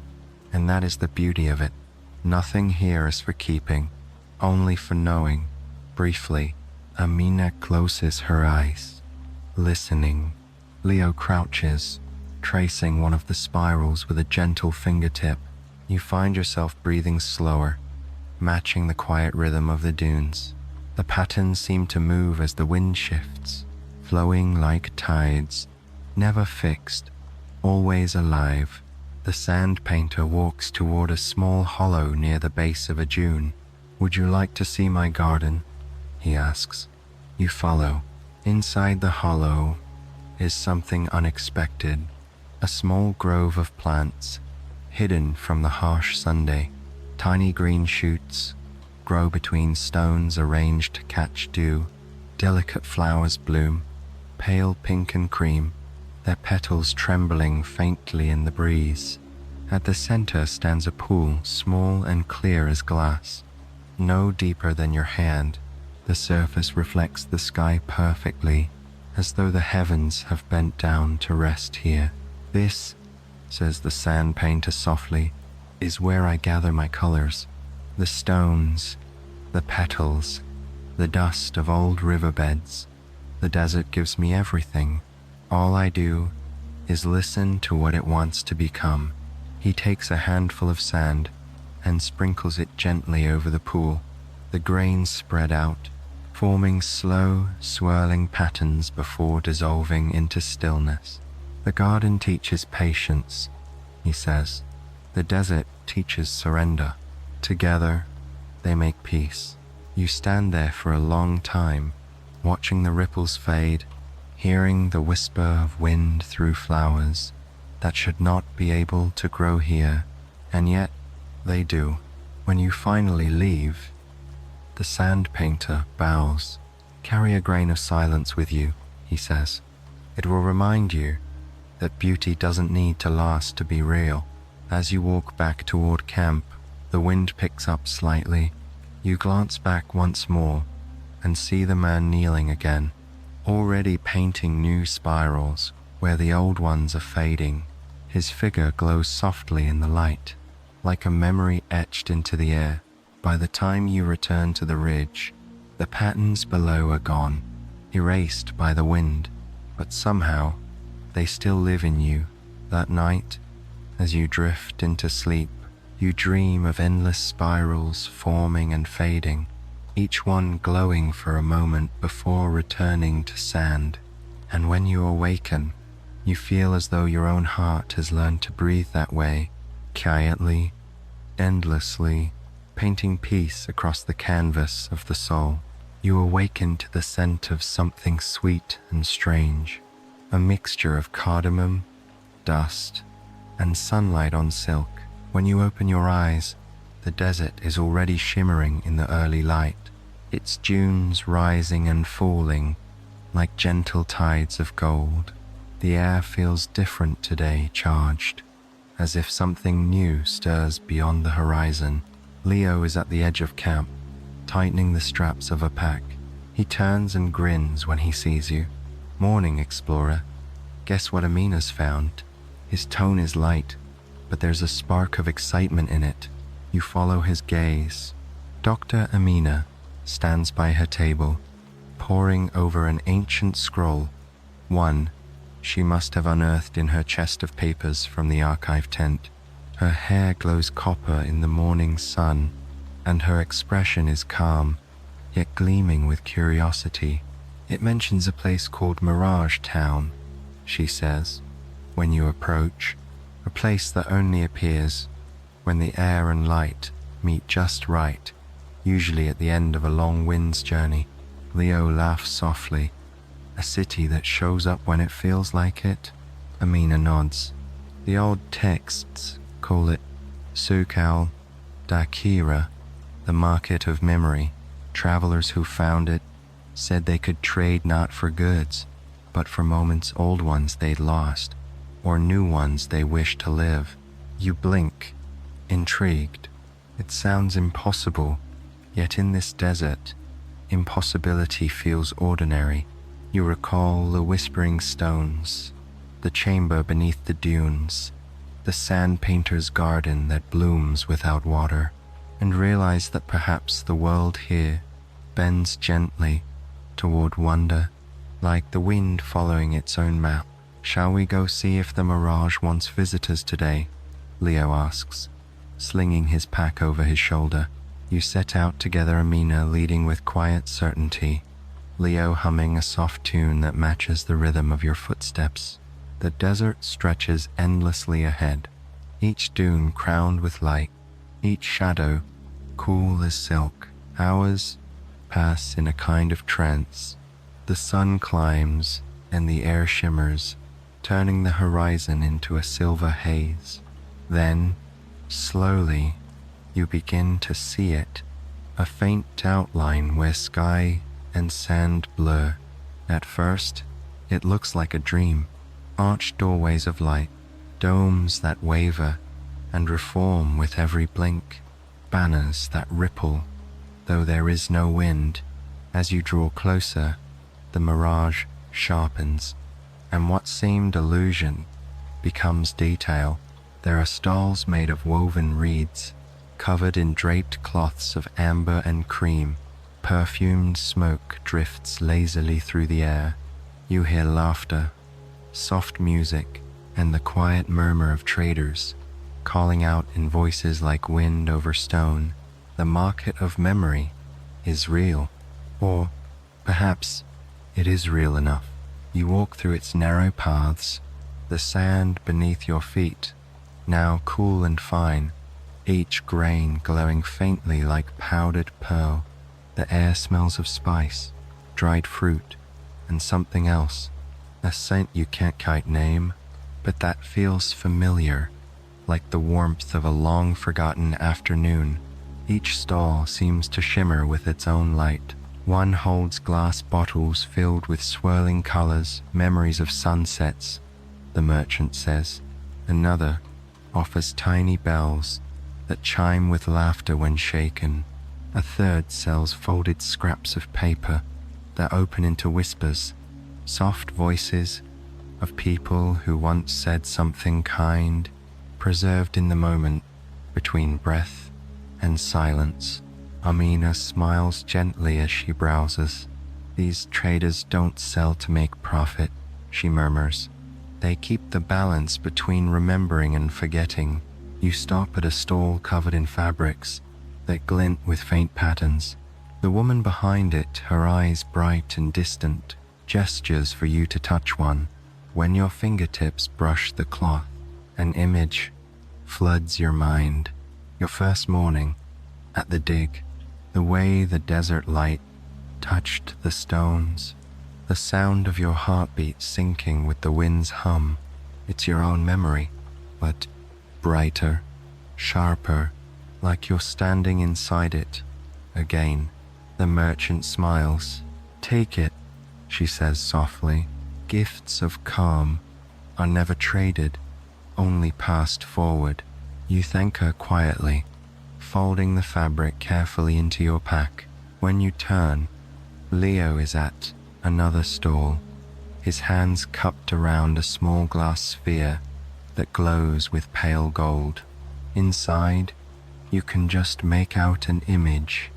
and that is the beauty of it. Nothing here is for keeping, only for knowing. Briefly, Amina closes her eyes, listening. Leo crouches, tracing one of the spirals with a gentle fingertip. You find yourself breathing slower, matching the quiet rhythm of the dunes. The patterns seem to move as the wind shifts, flowing like tides, never fixed, always alive. The sand painter walks toward a small hollow near the base of a dune. "Would you like to see my garden?" he asks. You follow. Inside the hollow is something unexpected, a small grove of plants, hidden from the harsh Sunday. Tiny green shoots grow between stones arranged to catch dew. Delicate flowers bloom, pale pink and cream, their petals trembling faintly in the breeze. At the center stands a pool, small and clear as glass, no deeper than your hand. The surface reflects the sky perfectly, as though the heavens have bent down to rest here. "This," says the sand painter softly, "is where I gather my colors. The stones, the petals, the dust of old riverbeds. The desert gives me everything. All I do is listen to what it wants to become." He takes a handful of sand and sprinkles it gently over the pool. The grains spread out, forming slow, swirling patterns before dissolving into stillness. "The garden teaches patience," he says. "The desert teaches surrender. Together, they make peace." You stand there for a long time, watching the ripples fade, hearing the whisper of wind through flowers that should not be able to grow here, and yet they do. When you finally leave, the sand painter bows. "Carry a grain of silence with you," he says. "It will remind you that beauty doesn't need to last to be real." As you walk back toward camp, the wind picks up slightly. You glance back once more and see the man kneeling again, already painting new spirals where the old ones are fading. His figure glows softly in the light, like a memory etched into the air. By the time you return to the ridge, the patterns below are gone, erased by the wind, but somehow they still live in you. That night, as you drift into sleep, you dream of endless spirals forming and fading, each one glowing for a moment before returning to sand. And when you awaken, you feel as though your own heart has learned to breathe that way, quietly, endlessly, painting peace across the canvas of the soul. You awaken to the scent of something sweet and strange, a mixture of cardamom, dust, and sunlight on silk. When you open your eyes, the desert is already shimmering in the early light, its dunes rising and falling like gentle tides of gold. The air feels different today, charged, as if something new stirs beyond the horizon. Leo is at the edge of camp, tightening the straps of a pack. He turns and grins when he sees you. "Morning, explorer. Guess what Amina's found?" His tone is light, but there's a spark of excitement in it. You follow his gaze. Dr. Amina stands by her table, poring over an ancient scroll, one she must have unearthed in her chest of papers from the archive tent. Her hair glows copper in the morning sun, and her expression is calm, yet gleaming with curiosity. "It mentions a place called Mirage Town," she says, when you approach, "a place that only appears when the air and light meet just right, usually at the end of a long wind's journey." Leo laughs softly. "A city that shows up when it feels like it?" Amina nods. "The old texts call it Souk al-Dakira, the market of memory. Travelers who found it said they could trade not for goods, but for moments, old ones they'd lost, or new ones they wished to live." You blink, intrigued. It sounds impossible, yet in this desert, impossibility feels ordinary. You recall the whispering stones, the chamber beneath the dunes, the sand painter's garden that blooms without water, and realize that perhaps the world here bends gently toward wonder, like the wind following its own map. "Shall we go see if the mirage wants visitors today?" Leo asks, slinging his pack over his shoulder. You set out together, Amina leading with quiet certainty, Leo humming a soft tune that matches the rhythm of your footsteps. The desert stretches endlessly ahead, each dune crowned with light, each shadow cool as silk. Hours pass in a kind of trance. The sun climbs and the air shimmers, turning the horizon into a silver haze. Then, slowly, you begin to see it, a faint outline where sky and sand blur. At first, it looks like a dream. Arched doorways of light, domes that waver and reform with every blink, banners that ripple, though there is no wind. As you draw closer, the mirage sharpens, and what seemed illusion becomes detail. There are stalls made of woven reeds, covered in draped cloths of amber and cream. Perfumed smoke drifts lazily through the air. You hear laughter, soft music, and the quiet murmur of traders, calling out in voices like wind over stone. The market of memory is real, or perhaps it is real enough. You walk through its narrow paths, the sand beneath your feet, now cool and fine, each grain glowing faintly like powdered pearl. The air smells of spice, dried fruit, and something else, a scent you can't quite name, but that feels familiar, like the warmth of a long-forgotten afternoon. Each stall seems to shimmer with its own light. One holds glass bottles filled with swirling colors, memories of sunsets, the merchant says. Another offers tiny bells that chime with laughter when shaken. A third sells folded scraps of paper that open into whispers, soft voices of people who once said something kind, preserved in the moment between breath and silence. Amina smiles gently as she browses. "These traders don't sell to make profit," she murmurs. "They keep the balance between remembering and forgetting." You stop at a stall covered in fabrics that glint with faint patterns. The woman behind it, her eyes bright and distant, gestures for you to touch one. When your fingertips brush the cloth, an image floods your mind. Your first morning at the dig, the way the desert light touched the stones, the sound of your heartbeat syncing with the wind's hum. It's your own memory, but brighter, sharper, like you're standing inside it again. The merchant smiles. "Take it," she says softly. "Gifts of calm are never traded, only passed forward." You thank her quietly, folding the fabric carefully into your pack. When you turn, Leo is at another stall, his hands cupped around a small glass sphere that glows with pale gold. Inside, you can just make out an image,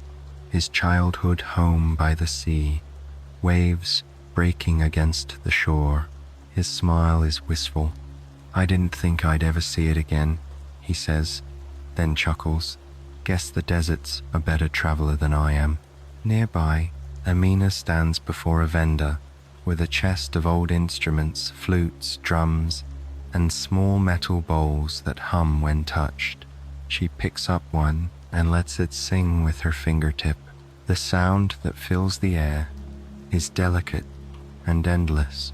his childhood home by the sea, waves breaking against the shore. His smile is wistful. "I didn't think I'd ever see it again," he says, then chuckles. "Guess the desert's a better traveler than I am." Nearby, Amina stands before a vendor with a chest of old instruments, flutes, drums, and small metal bowls that hum when touched. She picks up one and lets it sing with her fingertip. The sound that fills the air is delicate and endless,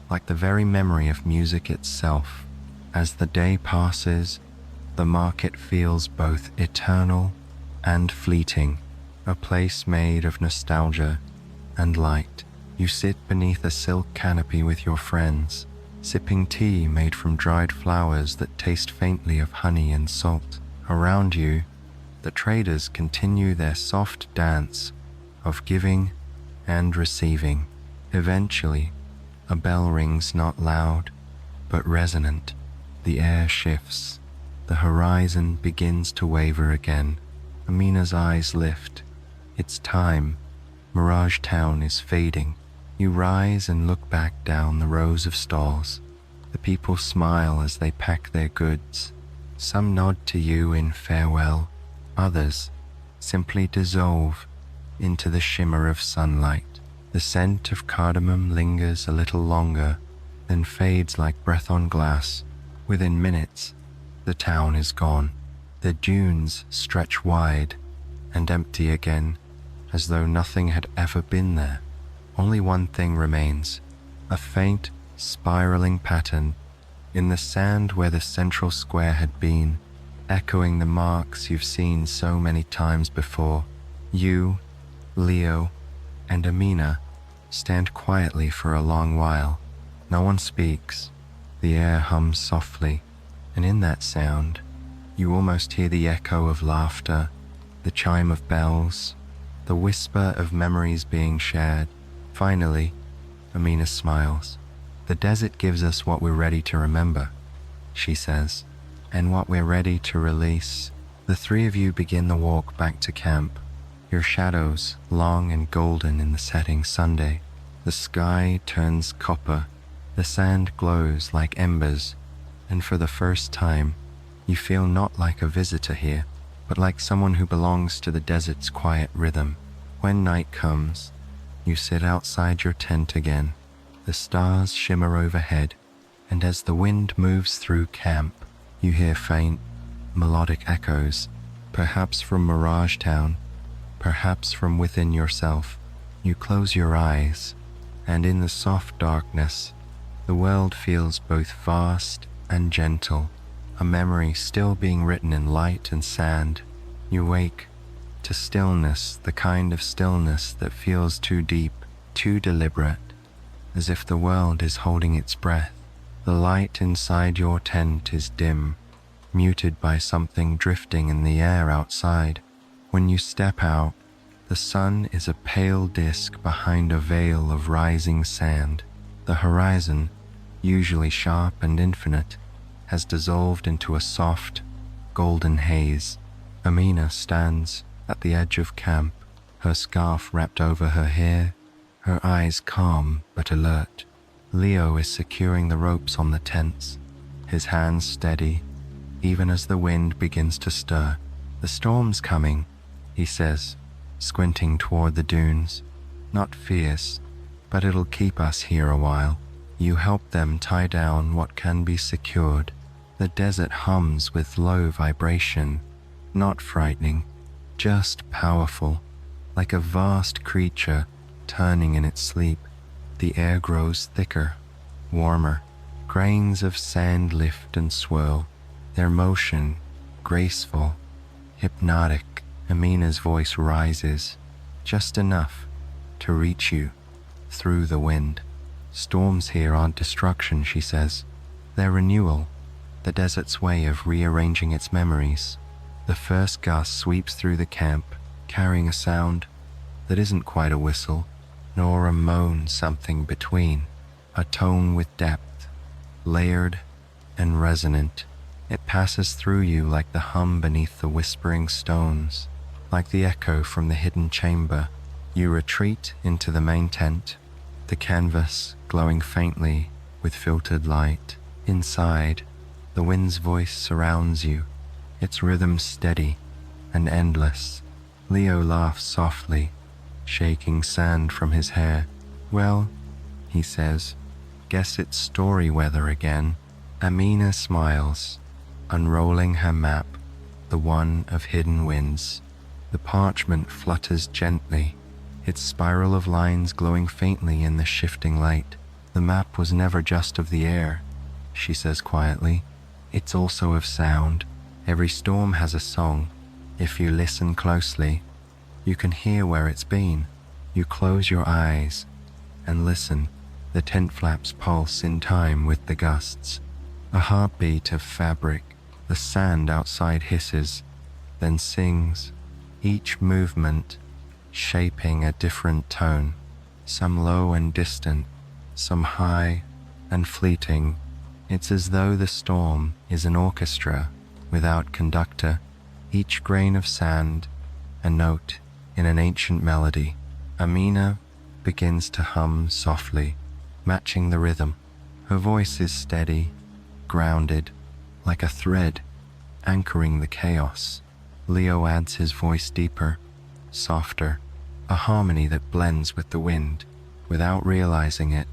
like the very memory of music itself. As the day passes, the market feels both eternal and fleeting, a place made of nostalgia and light. You sit beneath a silk canopy with your friends, sipping tea made from dried flowers that taste faintly of honey and salt. Around you, the traders continue their soft dance of giving and receiving. Eventually, a bell rings, not loud, but resonant. The air shifts. The horizon begins to waver again. Amina's eyes lift. It's time. Mirage Town is fading. You rise and look back down the rows of stalls. The people smile as they pack their goods. Some nod to you in farewell. Others simply dissolve into the shimmer of sunlight. The scent of cardamom lingers a little longer, then fades like breath on glass. Within minutes, the town is gone. The dunes stretch wide and empty again, as though nothing had ever been there. Only one thing remains, a faint, spiraling pattern in the sand where the central square had been, echoing the marks you've seen so many times before. You, Leo, and Amina stand quietly for a long while. No one speaks. The air hums softly, and in that sound, you almost hear the echo of laughter, the chime of bells, the whisper of memories being shared. Finally, Amina smiles. The desert gives us what we're ready to remember, she says, and what we're ready to release. The three of you begin the walk back to camp, your shadows long and golden in the setting Sunday. The sky turns copper, the sand glows like embers, and for the first time, you feel not like a visitor here, but like someone who belongs to the desert's quiet rhythm. When night comes, you sit outside your tent again. The stars shimmer overhead, and as the wind moves through camp, you hear faint, melodic echoes, perhaps from Mirage Town, perhaps from within yourself. You close your eyes, and in the soft darkness, the world feels both vast and gentle, a memory still being written in light and sand. You wake to stillness, the kind of stillness that feels too deep, too deliberate, as if the world is holding its breath. The light inside your tent is dim, muted by something drifting in the air outside. When you step out, the sun is a pale disk behind a veil of rising sand. The horizon, usually sharp and infinite, has dissolved into a soft, golden haze. Amina stands at the edge of camp, her scarf wrapped over her hair, her eyes calm but alert. Leo is securing the ropes on the tents, his hands steady, even as the wind begins to stir. The storm's coming, he says, squinting toward the dunes. Not fierce, but it'll keep us here a while. You help them tie down what can be secured. The desert hums with low vibration, not frightening, just powerful, like a vast creature turning in its sleep. The air grows thicker, warmer. Grains of sand lift and swirl, their motion graceful, hypnotic. Amina's voice rises, just enough to reach you through the wind. Storms here aren't destruction, she says. They're renewal, the desert's way of rearranging its memories. The first gust sweeps through the camp, carrying a sound that isn't quite a whistle, nor a moan, something between, a tone with depth, layered and resonant. It passes through you like the hum beneath the whispering stones, like the echo from the hidden chamber. You retreat into the main tent, the canvas glowing faintly with filtered light. Inside, the wind's voice surrounds you, its rhythm steady and endless. Leo laughs softly, shaking sand from his hair. Well, he says, guess it's story weather again. Amina smiles, unrolling her map, the one of hidden winds. The parchment flutters gently, its spiral of lines glowing faintly in the shifting light. The map was never just of the air, she says quietly. It's also of sound. Every storm has a song. If you listen closely, you can hear where it's been. You close your eyes and listen. The tent flaps pulse in time with the gusts, a heartbeat of fabric The sand outside hisses, then sings, each movement shaping a different tone, some low and distant, some high and fleeting. It's as though the storm is an orchestra without conductor, each grain of sand a note in an ancient melody. Amina begins to hum softly, matching the rhythm. Her voice is steady, grounded, like a thread anchoring the chaos. Leo adds his voice deeper, softer, a harmony that blends with the wind. Without realizing it,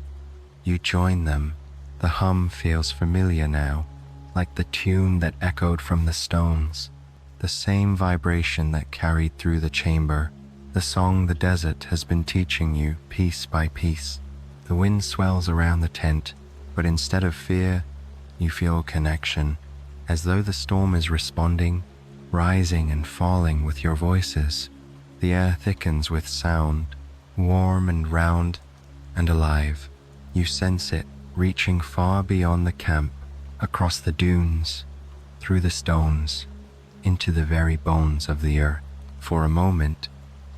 you join them. The hum feels familiar now, like the tune that echoed from the stones, the same vibration that carried through the chamber, the song the desert has been teaching you piece by piece. The wind swells around the tent, but instead of fear, you feel connection, as though the storm is responding, rising and falling with your voices. The air thickens with sound, warm and round and alive. You sense it reaching far beyond the camp, across the dunes, through the stones, into the very bones of the earth. For a moment,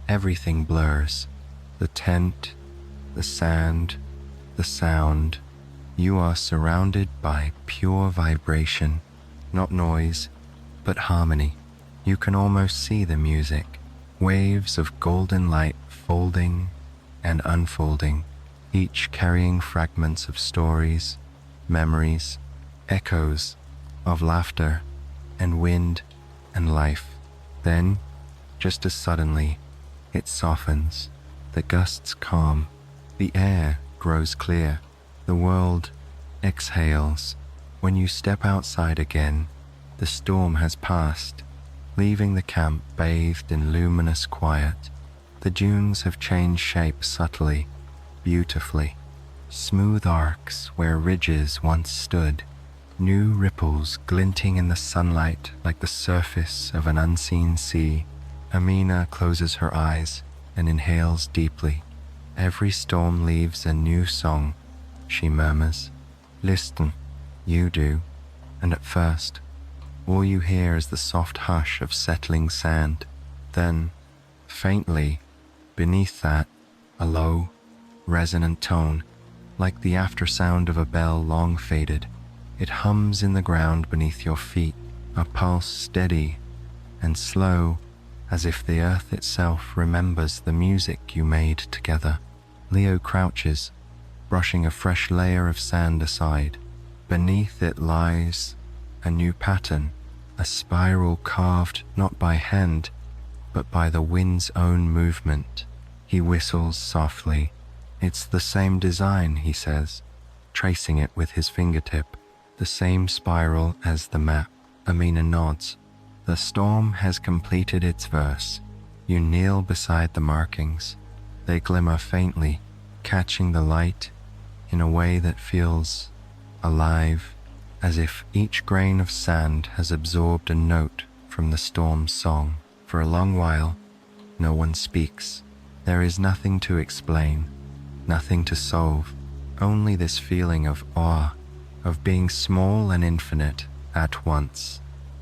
everything blurs. The tent, the sand, the sound. You are surrounded by pure vibration, not noise, but harmony. You can almost see the music, waves of golden light folding and unfolding, each carrying fragments of stories, memories, echoes of laughter and wind and life. Then, just as suddenly, it softens, the gusts calm, the air grows clear, the world exhales. When you step outside again, the storm has passed, leaving the camp bathed in luminous quiet. The dunes have changed shape subtly, beautifully. Smooth arcs where ridges once stood, new ripples glinting in the sunlight like the surface of an unseen sea. Amina closes her eyes and inhales deeply. Every storm leaves a new song, she murmurs. Listen, you do, and at first, all you hear is the soft hush of settling sand. Then, faintly, beneath that, a low, resonant tone, like the aftersound of a bell long faded. It hums in the ground beneath your feet, a pulse steady and slow, as if the earth itself remembers the music you made together. Leo crouches, brushing a fresh layer of sand aside. Beneath it lies a new pattern, a spiral carved not by hand, but by the wind's own movement. He whistles softly. It's the same design, he says, tracing it with his fingertip. The same spiral as the map. Amina nods. The storm has completed its verse. You kneel beside the markings. They glimmer faintly, catching the light in a way that feels alive, as if each grain of sand has absorbed a note from the storm's song. For a long while, no one speaks. There is nothing to explain, nothing to solve, only this feeling of awe, of being small and infinite at once.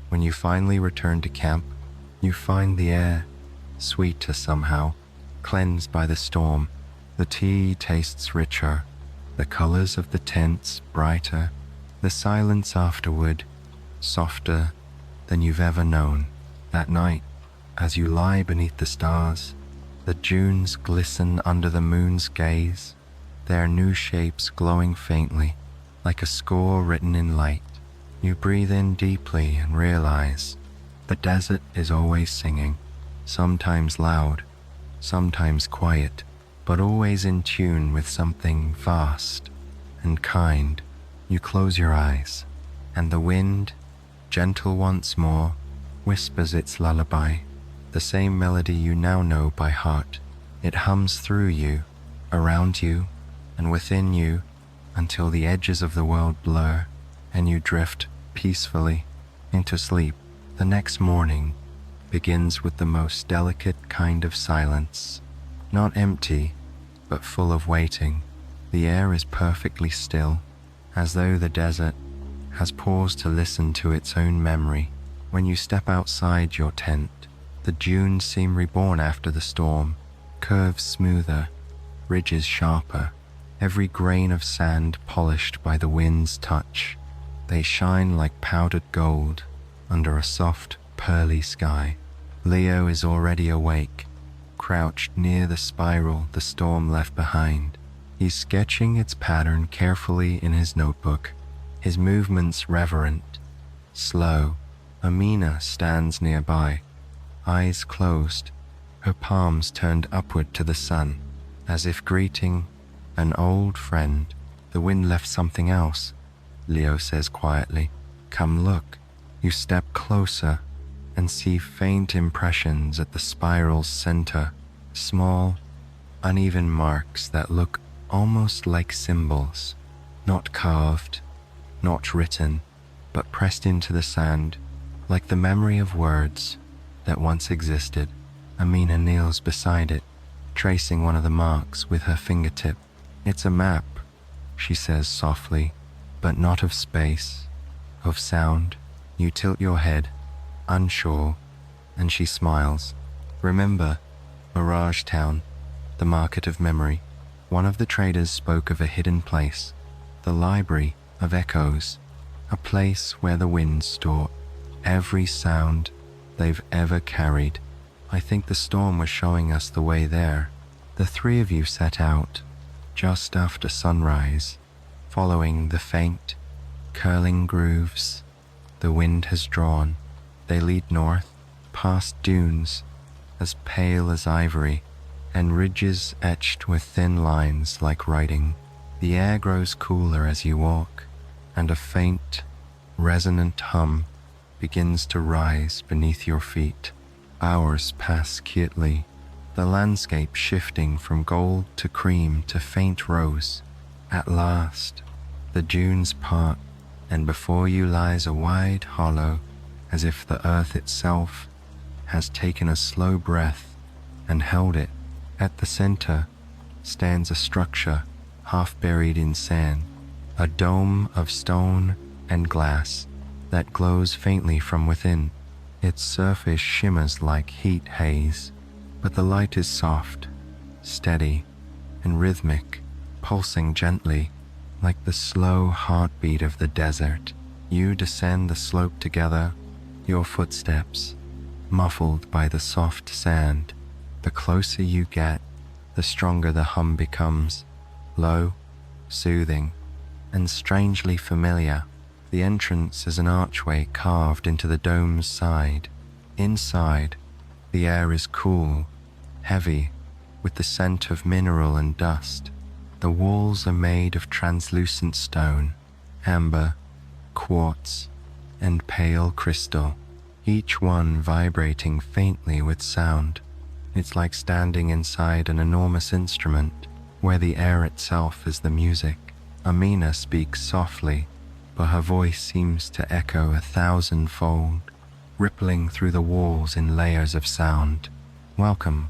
When you finally return to camp, you find the air sweeter somehow, cleansed by the storm. The tea tastes richer, the colors of the tents brighter, the silence afterward softer than you've ever known. That night, as you lie beneath the stars, the dunes glisten under the moon's gaze, their new shapes glowing faintly, like a score written in light. You breathe in deeply and realize the desert is always singing, sometimes loud, sometimes quiet, but always in tune with something vast and kind. You close your eyes, and the wind, gentle once more, whispers its lullaby, the same melody you now know by heart. It hums through you, around you, and within you, until the edges of the world blur, and you drift peacefully into sleep. The next morning begins with the most delicate kind of silence, not empty, but full of waiting. The air is perfectly still, as though the desert has paused to listen to its own memory. When you step outside your tent, the dunes seem reborn after the storm, curves smoother, ridges sharper, every grain of sand polished by the wind's touch. They shine like powdered gold under a soft, pearly sky. Leo is already awake, crouched near the spiral the storm left behind. He's sketching its pattern carefully in his notebook, his movements reverent, slow. Amina stands nearby, eyes closed, her palms turned upward to the sun, as if greeting an old friend. The wind left something else, Leo says quietly. Come look. You step closer and see faint impressions at the spiral's center, small, uneven marks that look almost like symbols, not carved, not written, but pressed into the sand, like the memory of words that once existed. Amina kneels beside it, tracing one of the marks with her fingertip. It's a map, she says softly, but not of space, of sound. You tilt your head, unsure, and she smiles. Remember, Mirage Town, the market of memory. One of the traders spoke of a hidden place, the library of echoes, a place where the winds store every sound they've ever carried. I think the storm was showing us the way there. The three of you set out just after sunrise, following the faint, curling grooves the wind has drawn. They lead north, past dunes as pale as ivory, and ridges etched with thin lines like writing. The air grows cooler as you walk, and a faint, resonant hum begins to rise beneath your feet. Hours pass quietly, the landscape shifting from gold to cream to faint rose. At last, the dunes part, and before you lies a wide hollow, as if the earth itself has taken a slow breath and held it. At the center stands a structure half buried in sand, a dome of stone and glass that glows faintly from within. Its surface shimmers like heat haze, but the light is soft, steady, and rhythmic, pulsing gently like the slow heartbeat of the desert. You descend the slope together, your footsteps muffled by the soft sand. The closer you get, the stronger the hum becomes, low, soothing, and strangely familiar. The entrance is an archway carved into the dome's side. Inside, the air is cool, heavy, with the scent of mineral and dust. The walls are made of translucent stone, amber, quartz, and pale crystal, each one vibrating faintly with sound. It's like standing inside an enormous instrument, where the air itself is the music. Amina speaks softly, but her voice seems to echo 1,000-fold, rippling through the walls in layers of sound. Welcome,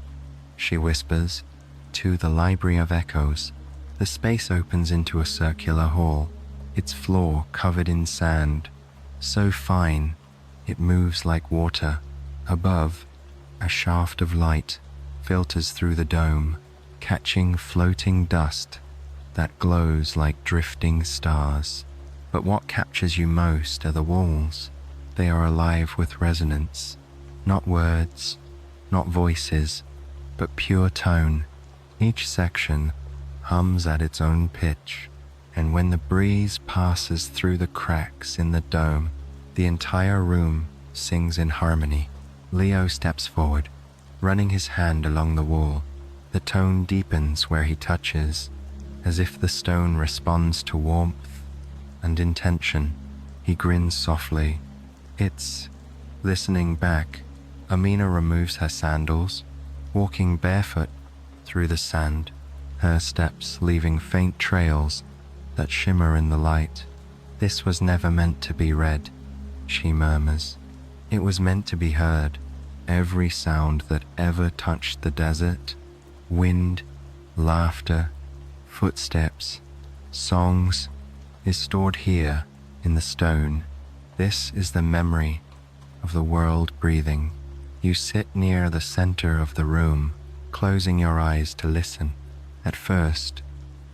she whispers, to the Library of Echoes. The space opens into a circular hall, its floor covered in sand, so fine it moves like water. Above, a shaft of light filters through the dome, catching floating dust that glows like drifting stars. But what captures you most are the walls. They are alive with resonance, not words, not voices, but pure tone. Each section hums at its own pitch, and when the breeze passes through the cracks in the dome, the entire room sings in harmony. Leo steps forward, running his hand along the wall. The tone deepens where he touches, as if the stone responds to warmth and intention. He grins softly. It's listening back. Amina removes her sandals, walking barefoot through the sand, her steps leaving faint trails that shimmer in the light. This was never meant to be read, she murmurs. It was meant to be heard. Every sound that ever touched the desert, wind, laughter, footsteps, songs, is stored here in the stone. This is the memory of the world breathing. You sit near the center of the room, closing your eyes to listen. At first,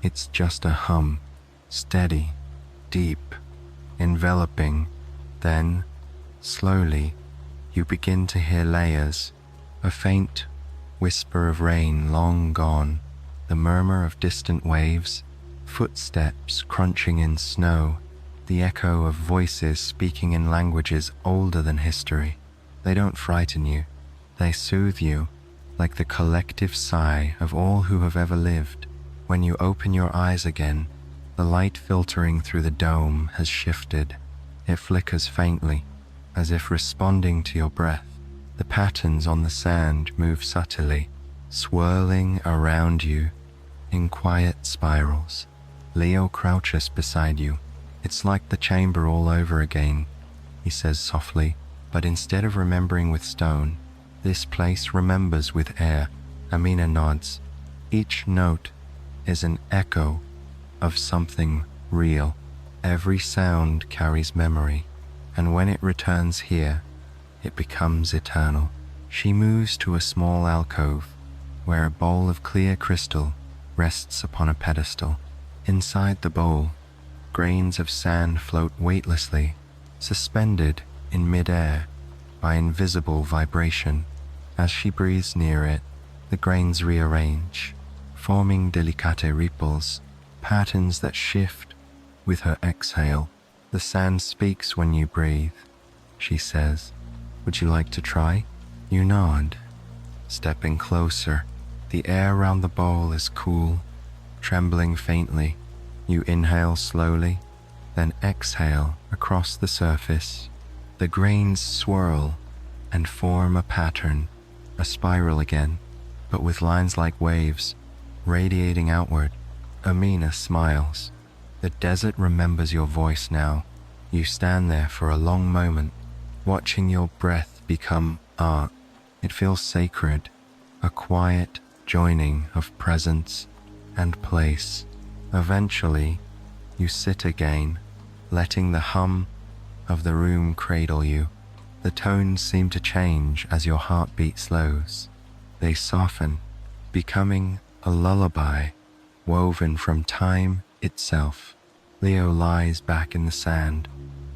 it's just a hum, steady, deep, enveloping. Then, slowly, you begin to hear layers, a faint whisper of rain long gone, the murmur of distant waves, footsteps crunching in snow, the echo of voices speaking in languages older than history. They don't frighten you, they soothe you, like the collective sigh of all who have ever lived. When you open your eyes again, the light filtering through the dome has shifted. It flickers faintly, as if responding to your breath. The patterns on the sand move subtly, swirling around you in quiet spirals. Leo crouches beside you. It's like the chamber all over again, he says softly, but instead of remembering with stone, this place remembers with air. Amina nods. Each note is an echo of something real. Every sound carries memory, and when it returns here, it becomes eternal. She moves to a small alcove, where a bowl of clear crystal rests upon a pedestal. Inside the bowl, grains of sand float weightlessly, suspended in mid-air by invisible vibration. As she breathes near it, the grains rearrange, forming delicate ripples, patterns that shift with her exhale. The sand speaks when you breathe, she says. Would you like to try? You nod, stepping closer. The air around the bowl is cool, trembling faintly. You inhale slowly, then exhale across the surface. The grains swirl and form a pattern, a spiral again, but with lines like waves, radiating outward. Amina smiles. The desert remembers your voice now. You stand there for a long moment, watching your breath become art. It feels sacred, a quiet joining of presence and place. Eventually, you sit again, letting the hum of the room cradle you. The tones seem to change as your heartbeat slows. They soften, becoming a lullaby woven from time itself. Leo lies back in the sand,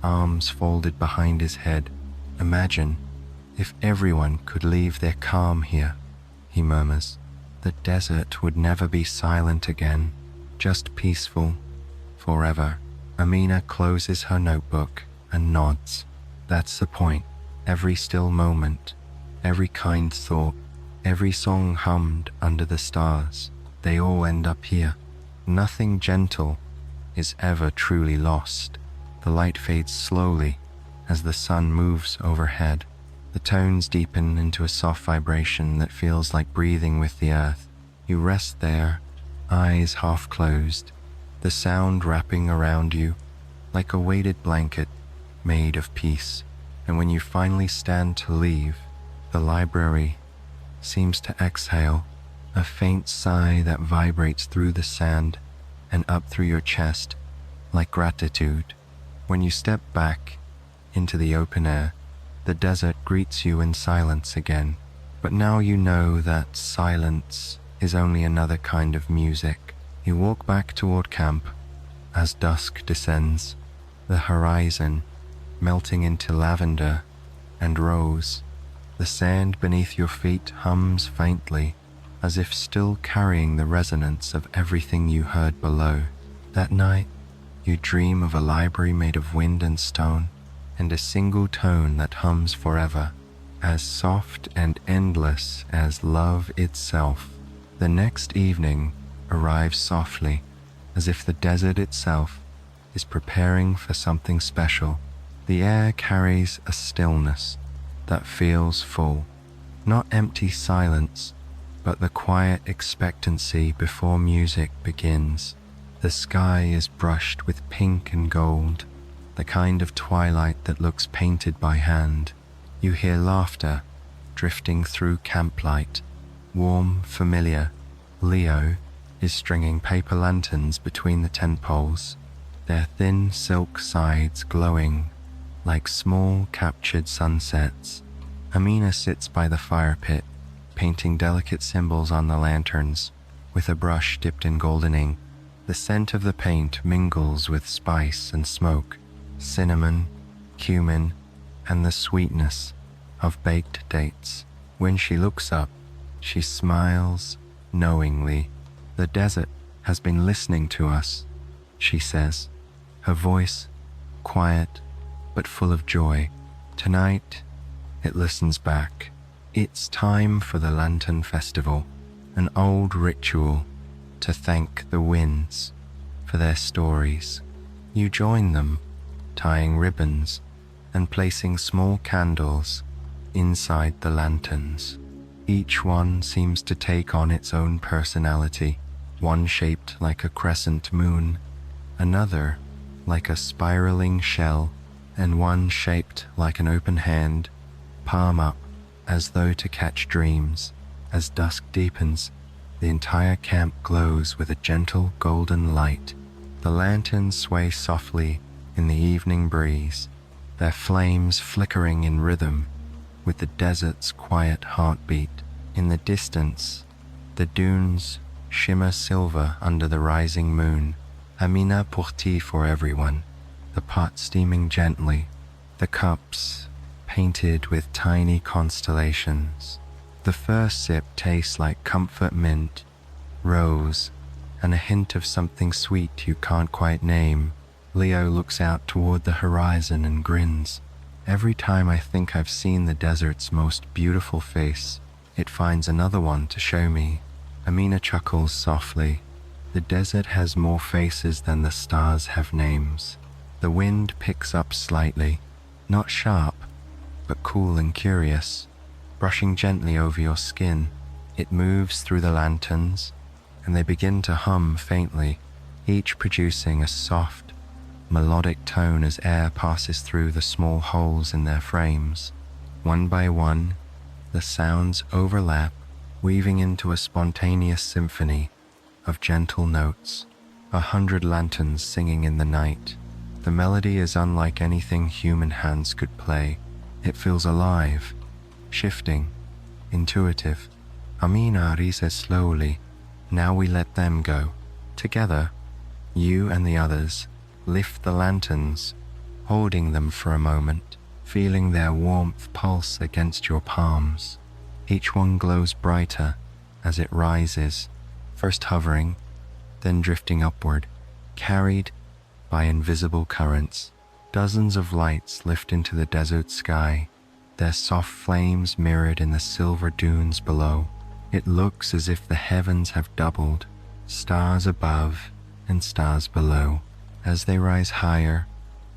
arms folded behind his head. Imagine if everyone could leave their calm here, he murmurs. The desert would never be silent again, just peaceful, forever. Amina closes her notebook and nods. That's the point. Every still moment, every kind thought, every song hummed under the stars, they all end up here. Nothing gentle is ever truly lost. The light fades slowly as the sun moves overhead. The tones deepen into a soft vibration that feels like breathing with the earth. You rest there, eyes half closed, the sound wrapping around you like a weighted blanket made of peace. And when you finally stand to leave, the library seems to exhale, a faint sigh that vibrates through the sand and up through your chest like gratitude. When you step back into the open air, the desert greets you in silence again. But now you know that silence is only another kind of music. You walk back toward camp as dusk descends, the horizon melting into lavender and rose. The sand beneath your feet hums faintly, as if still carrying the resonance of everything you heard below. That night, you dream of a library made of wind and stone, and a single tone that hums forever, as soft and endless as love itself. The next evening arrives softly, as if the desert itself is preparing for something special. The air carries a stillness that feels full, not empty silence, but the quiet expectancy before music begins. The sky is brushed with pink and gold, the kind of twilight that looks painted by hand. You hear laughter drifting through camplight, warm, familiar. Leo is stringing paper lanterns between the tent poles. their thin silk sides glowing like small captured sunsets. Amina sits by the fire pit, painting delicate symbols on the lanterns with a brush dipped in golden ink. The scent of the paint mingles with spice and smoke, cinnamon, cumin, and the sweetness of baked dates. When she looks up, she smiles knowingly. "The desert has been listening to us," she says, her voice quiet but full of joy. Tonight, it listens back. It's time for the Lantern Festival, an old ritual to thank the winds for their stories. You join them, tying ribbons and placing small candles inside the lanterns. Each one seems to take on its own personality, one shaped like a crescent moon, another like a spiraling shell, and one shaped like an open hand, palm up, as though to catch dreams. As dusk deepens, the entire camp glows with a gentle golden light. The lanterns sway softly in the evening breeze, their flames flickering in rhythm with the desert's quiet heartbeat. In the distance, the dunes shimmer silver under the rising moon. Amina pour tea for everyone, the pot steaming gently, the cups painted with tiny constellations. The first sip tastes like comfort mint, rose, and a hint of something sweet you can't quite name. Leo looks out toward the horizon and grins. Every time I think I've seen the desert's most beautiful face, it finds another one to show me. Amina chuckles softly. The desert has more faces than the stars have names. The wind picks up slightly, not sharp, but cool and curious, brushing gently over your skin. It moves through the lanterns, and they begin to hum faintly, each producing a soft, melodic tone as air passes through the small holes in their frames. One by one, the sounds overlap, weaving into a spontaneous symphony of gentle notes. 100 lanterns singing in the night. The melody is unlike anything human hands could play. It feels alive, shifting, intuitive. Amina rises slowly. Now we let them go. Together, you and the others lift the lanterns, holding them for a moment, feeling their warmth pulse against your palms. Each one glows brighter as it rises, first hovering, then drifting upward, carried by invisible currents. Dozens of lights lift into the desert sky, their soft flames mirrored in the silver dunes below. It looks as if the heavens have doubled, stars above and stars below. As they rise higher,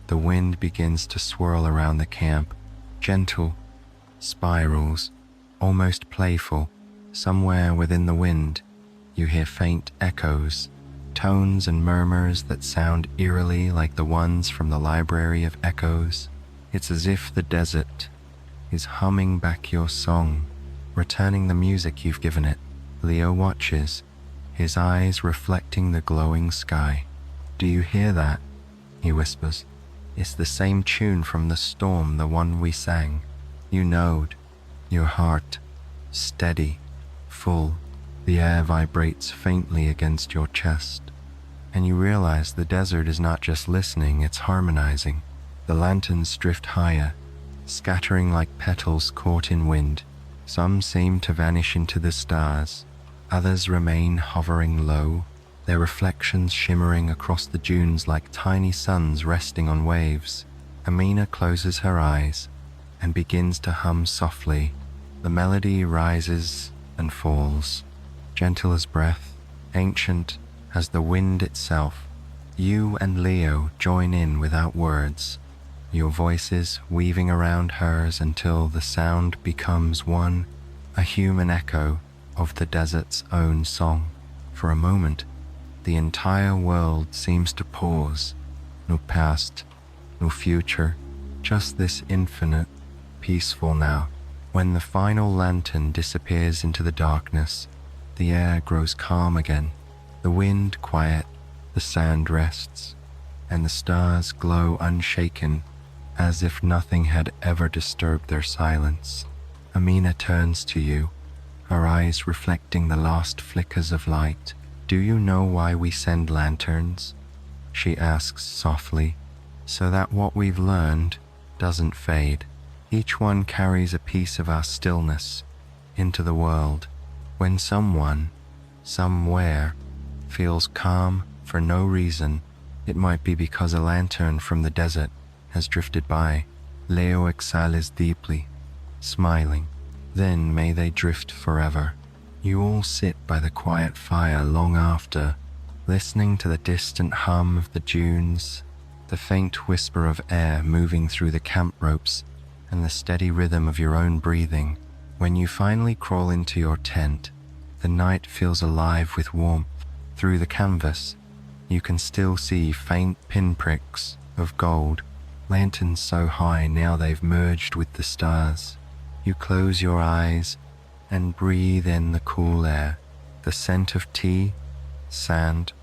the wind begins to swirl around the camp, gentle spirals, almost playful. Somewhere within the wind, you hear faint echoes, tones and murmurs that sound eerily like the ones from the Library of Echoes. It's as if the desert is humming back your song, returning the music you've given it. Leo watches, his eyes reflecting the glowing sky. "Do you hear that?" he whispers. "It's the same tune from the storm, the one we sang." You nod, your heart steady, full. The air vibrates faintly against your chest, and you realize the desert is not just listening, it's harmonizing. The lanterns drift higher, scattering like petals caught in wind. Some seem to vanish into the stars, others remain hovering low, their reflections shimmering across the dunes like tiny suns resting on waves. Amina closes her eyes and begins to hum softly. The melody rises and falls, gentle as breath, ancient as the wind itself. You and Leo join in without words, your voices weaving around hers until the sound becomes one, a human echo of the desert's own song. For a moment, the entire world seems to pause. No past, no future, just this infinite, peaceful now. When the final lantern disappears into the darkness, the air grows calm again, the wind quiet, the sand rests, and the stars glow unshaken, as if nothing had ever disturbed their silence. Amina turns to you, her eyes reflecting the last flickers of light. "Do you know why we send lanterns?" she asks softly. "So that what we've learned doesn't fade. Each one carries a piece of our stillness into the world. When someone, somewhere, feels calm for no reason, it might be because a lantern from the desert has drifted by." Leo exhales deeply, smiling. "Then may they drift forever." You all sit by the quiet fire long after, listening to the distant hum of the dunes, the faint whisper of air moving through the camp ropes, and the steady rhythm of your own breathing. When you finally crawl into your tent, the night feels alive with warmth. Through the canvas, you can still see faint pinpricks of gold, lanterns so high now they've merged with the stars. You close your eyes and breathe in the cool air. The scent of tea, sand,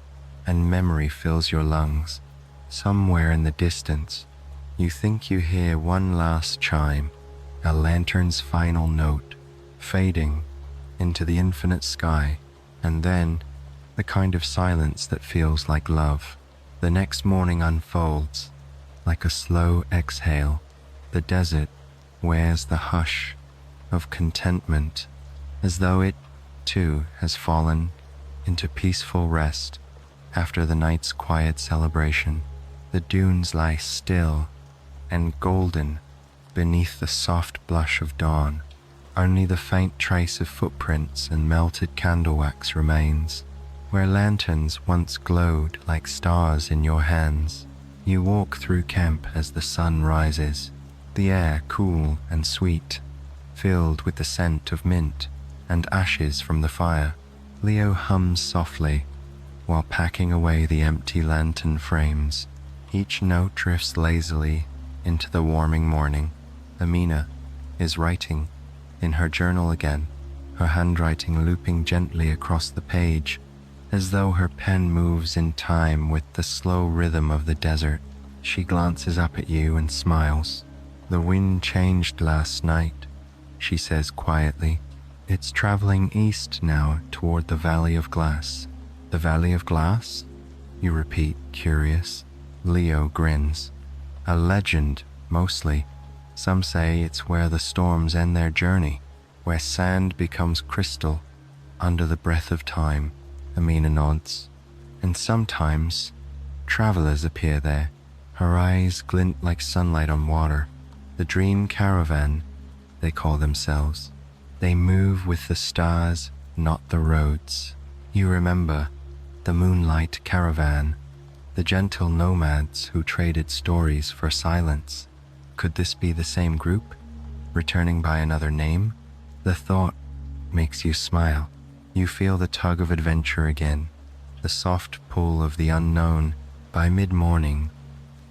and memory fills your lungs. Somewhere in the distance, you think you hear one last chime, a lantern's final note, fading into the infinite sky, and then the kind of silence that feels like love. The next morning unfolds like a slow exhale. The desert wears the hush of contentment, as though it, too, has fallen into peaceful rest after the night's quiet celebration. The dunes lie still and golden beneath the soft blush of dawn. Only the faint trace of footprints and melted candle wax remains. Where lanterns once glowed like stars in your hands, you walk through camp as the sun rises, the air cool and sweet, filled with the scent of mint and ashes from the fire. Leo hums softly while packing away the empty lantern frames. Each note drifts lazily into the warming morning. Amina is writing in her journal again, her handwriting looping gently across the page, as though her pen moves in time with the slow rhythm of the desert. She glances up at you and smiles. "The wind changed last night," she says quietly. "It's traveling east now toward the Valley of Glass." "The Valley of Glass?" you repeat, curious. Leo grins. "A legend, mostly. Some say it's where the storms end their journey, where sand becomes crystal under the breath of time." Amina nods. "And sometimes travelers appear there." Her eyes glint like sunlight on water. "The Dream Caravan, they call themselves. They move with the stars, not the roads." You remember the Moonlight Caravan, the gentle nomads who traded stories for silence. Could this be the same group, returning by another name? The thought makes you smile. You feel the tug of adventure again, the soft pull of the unknown. By mid-morning,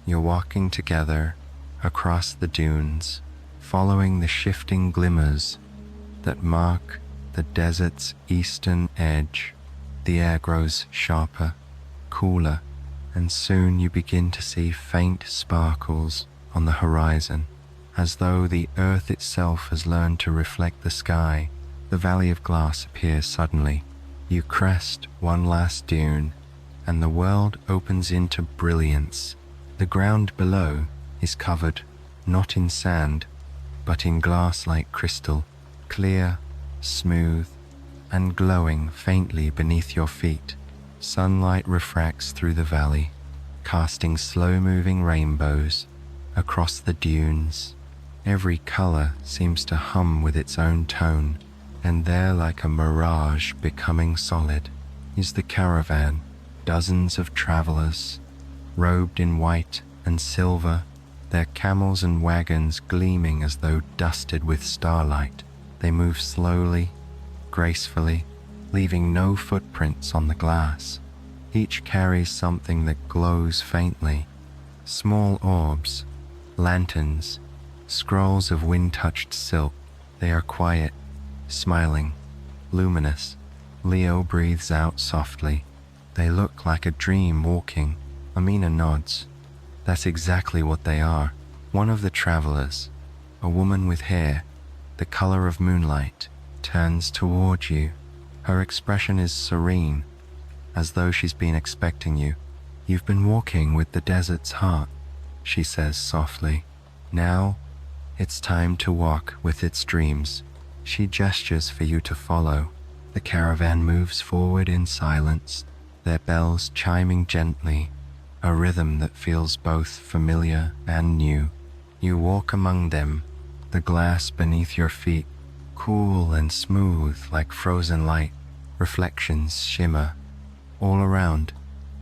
you're walking together across the dunes, following the shifting glimmers that mark the desert's eastern edge. The air grows sharper, cooler, and soon you begin to see faint sparkles on the horizon, as though the earth itself has learned to reflect the sky. The Valley of Glass appears suddenly. You crest one last dune, and the world opens into brilliance. The ground below is covered not in sand, but in glass like crystal, clear, smooth, and glowing faintly beneath your feet. Sunlight refracts through the valley, casting slow-moving rainbows across the dunes. Every color seems to hum with its own tone, and there, like a mirage becoming solid, is the caravan. Dozens of travelers, robed in white and silver, their camels and wagons gleaming as though dusted with starlight. They move slowly, gracefully, leaving no footprints on the glass. Each carries something that glows faintly. Small orbs, lanterns, scrolls of wind-touched silk. They are quiet, smiling, luminous. Leo breathes out softly. They look like a dream walking Amina nods. That's exactly what they are. One of the travelers, a woman with hair the color of moonlight, turns toward you. Her expression is serene, as though she's been expecting you. You've been walking with the desert's heart, she says softly. Now, it's time to walk with its dreams. She gestures for you to follow. The caravan moves forward in silence, their bells chiming gently, a rhythm that feels both familiar and new. You walk among them, the glass beneath your feet, cool and smooth like frozen light. Reflections shimmer. All around,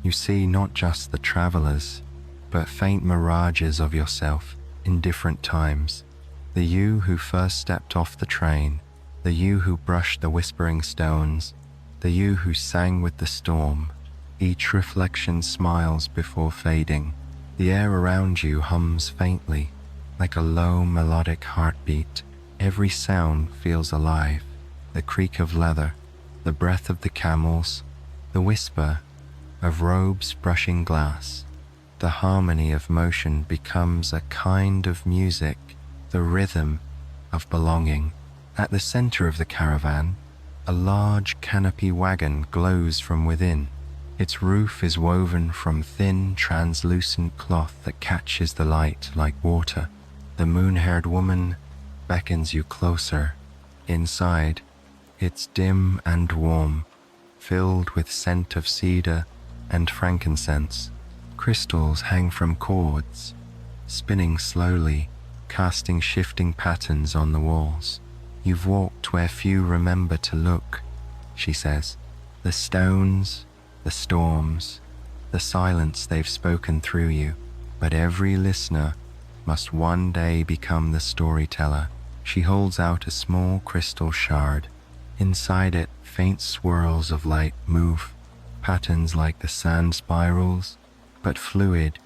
you see not just the travelers, but faint mirages of yourself in different times. The you who first stepped off the train, the you who brushed the whispering stones, the you who sang with the storm. Each reflection smiles before fading. The air around you hums faintly, like a low melodic heartbeat. Every sound feels alive. The creak of leather, the breath of the camels, the whisper of robes brushing glass. The harmony of motion becomes a kind of music, the rhythm of belonging. At the center of the caravan, a large canopy wagon glows from within. Its roof is woven from thin, translucent cloth that catches the light like water. The moon-haired woman beckons you closer. Inside, it's dim and warm, filled with scent of cedar and frankincense. Crystals hang from cords, spinning slowly, casting shifting patterns on the walls. You've walked where few remember to look, she says. The stones, the storms, the silence they've spoken through you. But every listener must one day become the storyteller. She holds out a small crystal shard. Inside it, faint swirls of light move, patterns like the sand spirals, but fluid,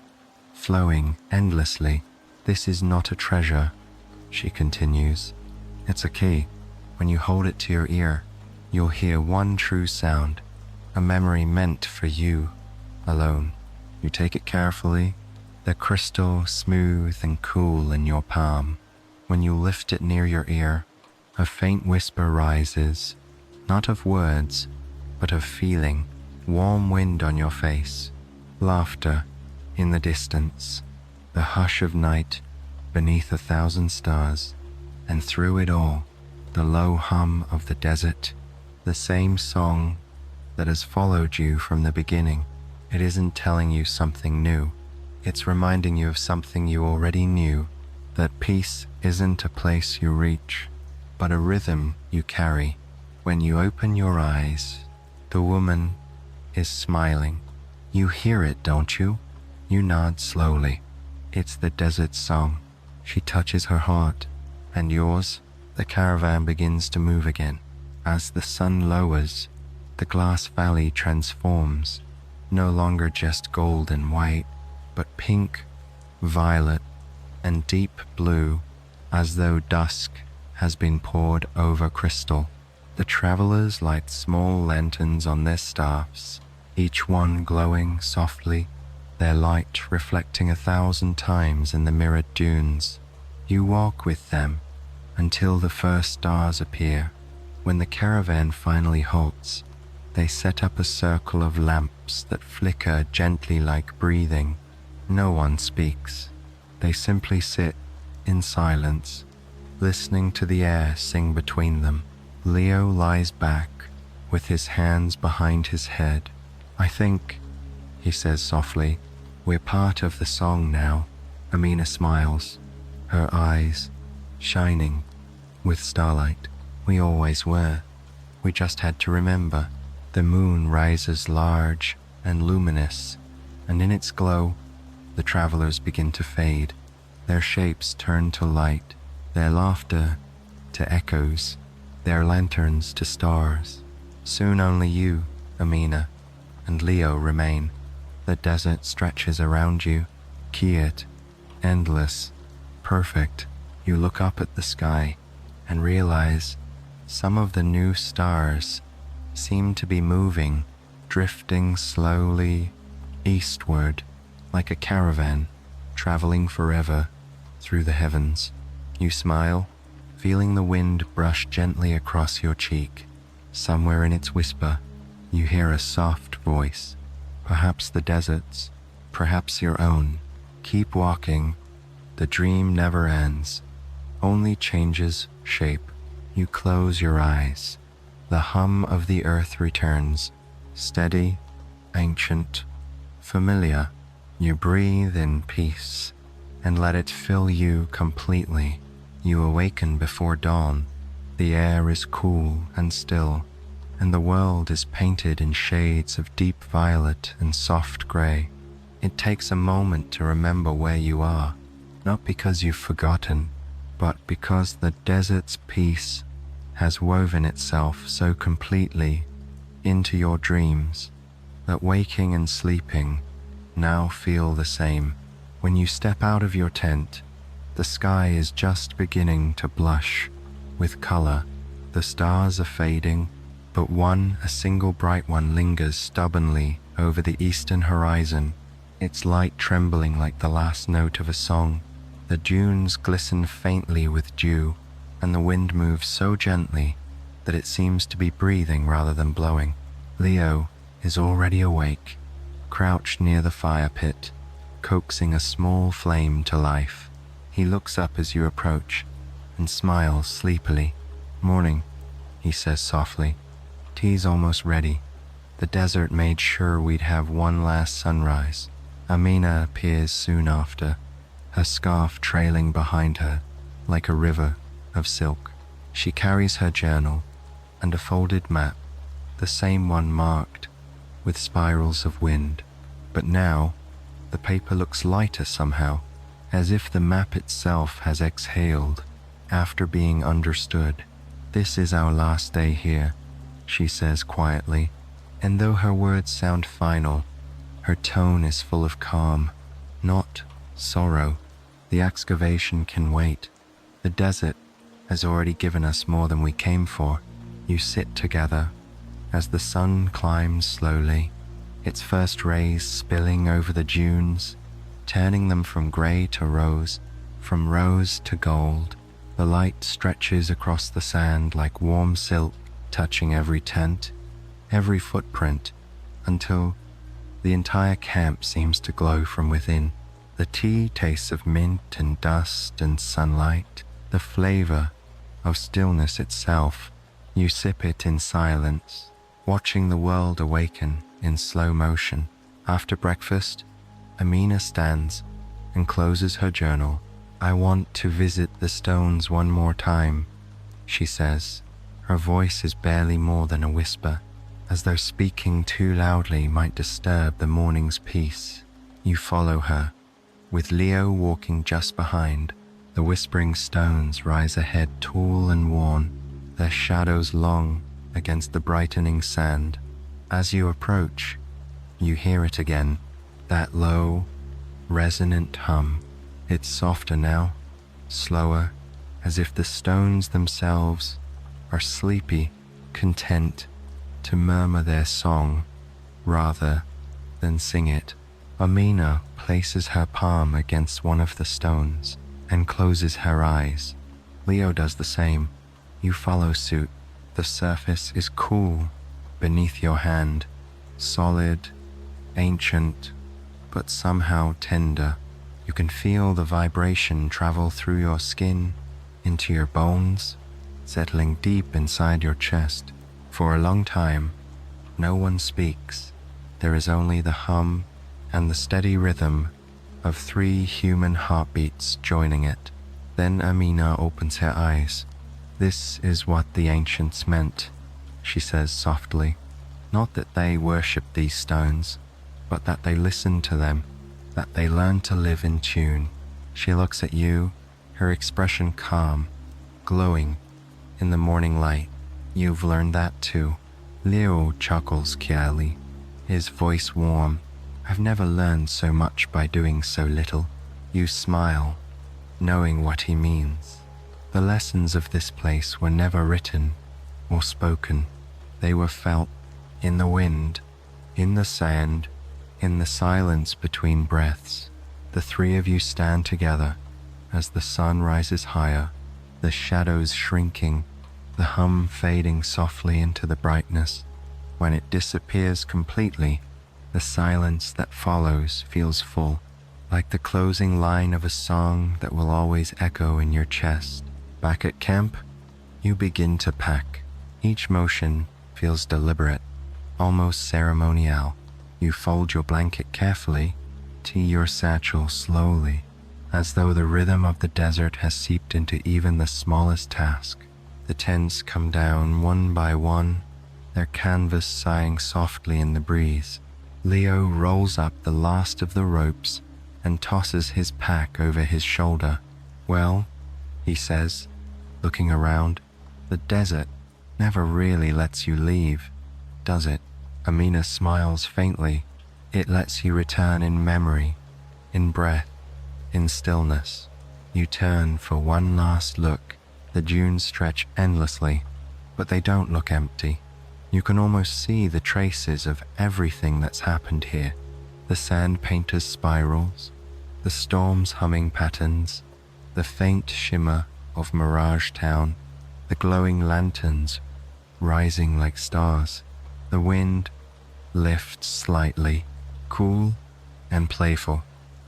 flowing endlessly. This is not a treasure, she continues. It's a key. When you hold it to your ear, you'll hear one true sound, a memory meant for you alone. You take it carefully, the crystal smooth and cool in your palm. When you lift it near your ear, a faint whisper rises, not of words, but of feeling. Warm wind on your face, laughter in the distance, the hush of night beneath 1,000 stars, and through it all, the low hum of the desert, the same song that has followed you from the beginning. It isn't telling you something new, it's reminding you of something you already knew, that peace isn't a place you reach, but a rhythm you carry. When you open your eyes, the woman is smiling. You hear it, don't you? You nod slowly. It's the desert song. She touches her heart, and yours. The caravan begins to move again. As the sun lowers, the glass valley transforms, no longer just gold and white, but pink, violet, and deep blue, as though dusk has been poured over crystal. The travelers light small lanterns on their staffs, each one glowing softly, their light reflecting 1,000 times in the mirrored dunes. You walk with them until the first stars appear. When the caravan finally halts, they set up a circle of lamps that flicker gently like breathing. No one speaks. They simply sit in silence, listening to the air sing between them. Leo lies back with his hands behind his head. I think, he says softly, we're part of the song now. Amina smiles, her eyes shining with starlight. We always were. We just had to remember. The moon rises large and luminous, and in its glow, the travelers begin to fade. Their shapes turn to light, their laughter to echoes, their lanterns to stars. Soon only you, Amina, and Leo remain. The desert stretches around you, quiet, endless, perfect. You look up at the sky and realize some of the new stars seem to be moving, drifting slowly eastward. like a caravan traveling forever through the heavens. You smile, feeling the wind brush gently across your cheek. Somewhere in its whisper, you hear a soft voice, perhaps the desert's, perhaps your own. Keep walking. The dream never ends, only changes shape. You close your eyes. The hum of the earth returns, steady, ancient, familiar. You breathe in peace and let it fill you completely. You awaken before dawn. The air is cool and still, and the world is painted in shades of deep violet and soft gray. It takes a moment to remember where you are, not because you've forgotten, but because the desert's peace has woven itself so completely into your dreams that waking and sleeping now feel the same. When you step out of your tent, the sky is just beginning to blush with color. The stars are fading, but a single bright one lingers stubbornly over the eastern horizon, its light trembling like the last note of a song. The dunes glisten faintly with dew, and the wind moves so gently that it seems to be breathing rather than blowing. Leo is already awake, crouched near the fire pit, coaxing a small flame to life. He looks up as you approach and smiles sleepily. "Morning," he says softly. "Tea's almost ready. The desert made sure we'd have one last sunrise." Amina appears soon after, her scarf trailing behind her like a river of silk. She carries her journal and a folded map, the same one marked with spirals of wind. But now, the paper looks lighter somehow, as if the map itself has exhaled after being understood. "This is our last day here," she says quietly, and though her words sound final, her tone is full of calm, not sorrow. The excavation can wait. The desert has already given us more than we came for. You sit together as the sun climbs slowly, its first rays spilling over the dunes, turning them from gray to rose, from rose to gold. The light stretches across the sand like warm silk, touching every tent, every footprint, until the entire camp seems to glow from within. The tea tastes of mint and dust and sunlight, the flavor of stillness itself. You sip it in silence, watching the world awaken in slow motion. After breakfast, Amina stands and closes her journal. "I want to visit the stones one more time," she says. Her voice is barely more than a whisper, as though speaking too loudly might disturb the morning's peace. You follow her, with Leo walking just behind. The whispering stones rise ahead tall and worn, their shadows long against the brightening sand. As you approach, you hear it again, that low, resonant hum. It's softer now, slower, as if the stones themselves are sleepy, content to murmur their song rather than sing it. Amina places her palm against one of the stones and closes her eyes. Leo does the same. You follow suit. The surface is cool beneath your hand, solid, ancient, but somehow tender. You can feel the vibration travel through your skin, into your bones, settling deep inside your chest. For a long time, no one speaks. There is only the hum and the steady rhythm of 3 human heartbeats joining it. Then Amina opens her eyes. "This is what the ancients meant," she says softly. "Not that they worshipped these stones, but that they listened to them, that they learned to live in tune." She looks at you, her expression calm, glowing in the morning light. "You've learned that too." Leo chuckles quietly, his voice warm. "I've never learned so much by doing so little." You smile, knowing what he means. The lessons of this place were never written or spoken. They were felt in the wind, in the sand, In the silence between breaths, the three of you stand together as the sun rises higher, the shadows shrinking, the hum fading softly into the brightness. When it disappears completely, the silence that follows feels full, like the closing line of a song that will always echo in your chest. Back at camp, you begin to pack. Each motion feels deliberate, almost ceremonial. You fold your blanket carefully, tee your satchel slowly, as though the rhythm of the desert has seeped into even the smallest task. The tents come down one by one, their canvas sighing softly in the breeze. Leo rolls up the last of the ropes and tosses his pack over his shoulder. "Well," he says, looking around, "the desert never really lets you leave, does it?" Amina smiles faintly. "It lets you return in memory, in breath, in stillness." You turn for one last look. The dunes stretch endlessly, but they don't look empty. You can almost see the traces of everything that's happened here. The sand painter's spirals, the storm's humming patterns, the faint shimmer of Mirage Town, the glowing lanterns rising like stars. The wind lifts slightly, cool and playful,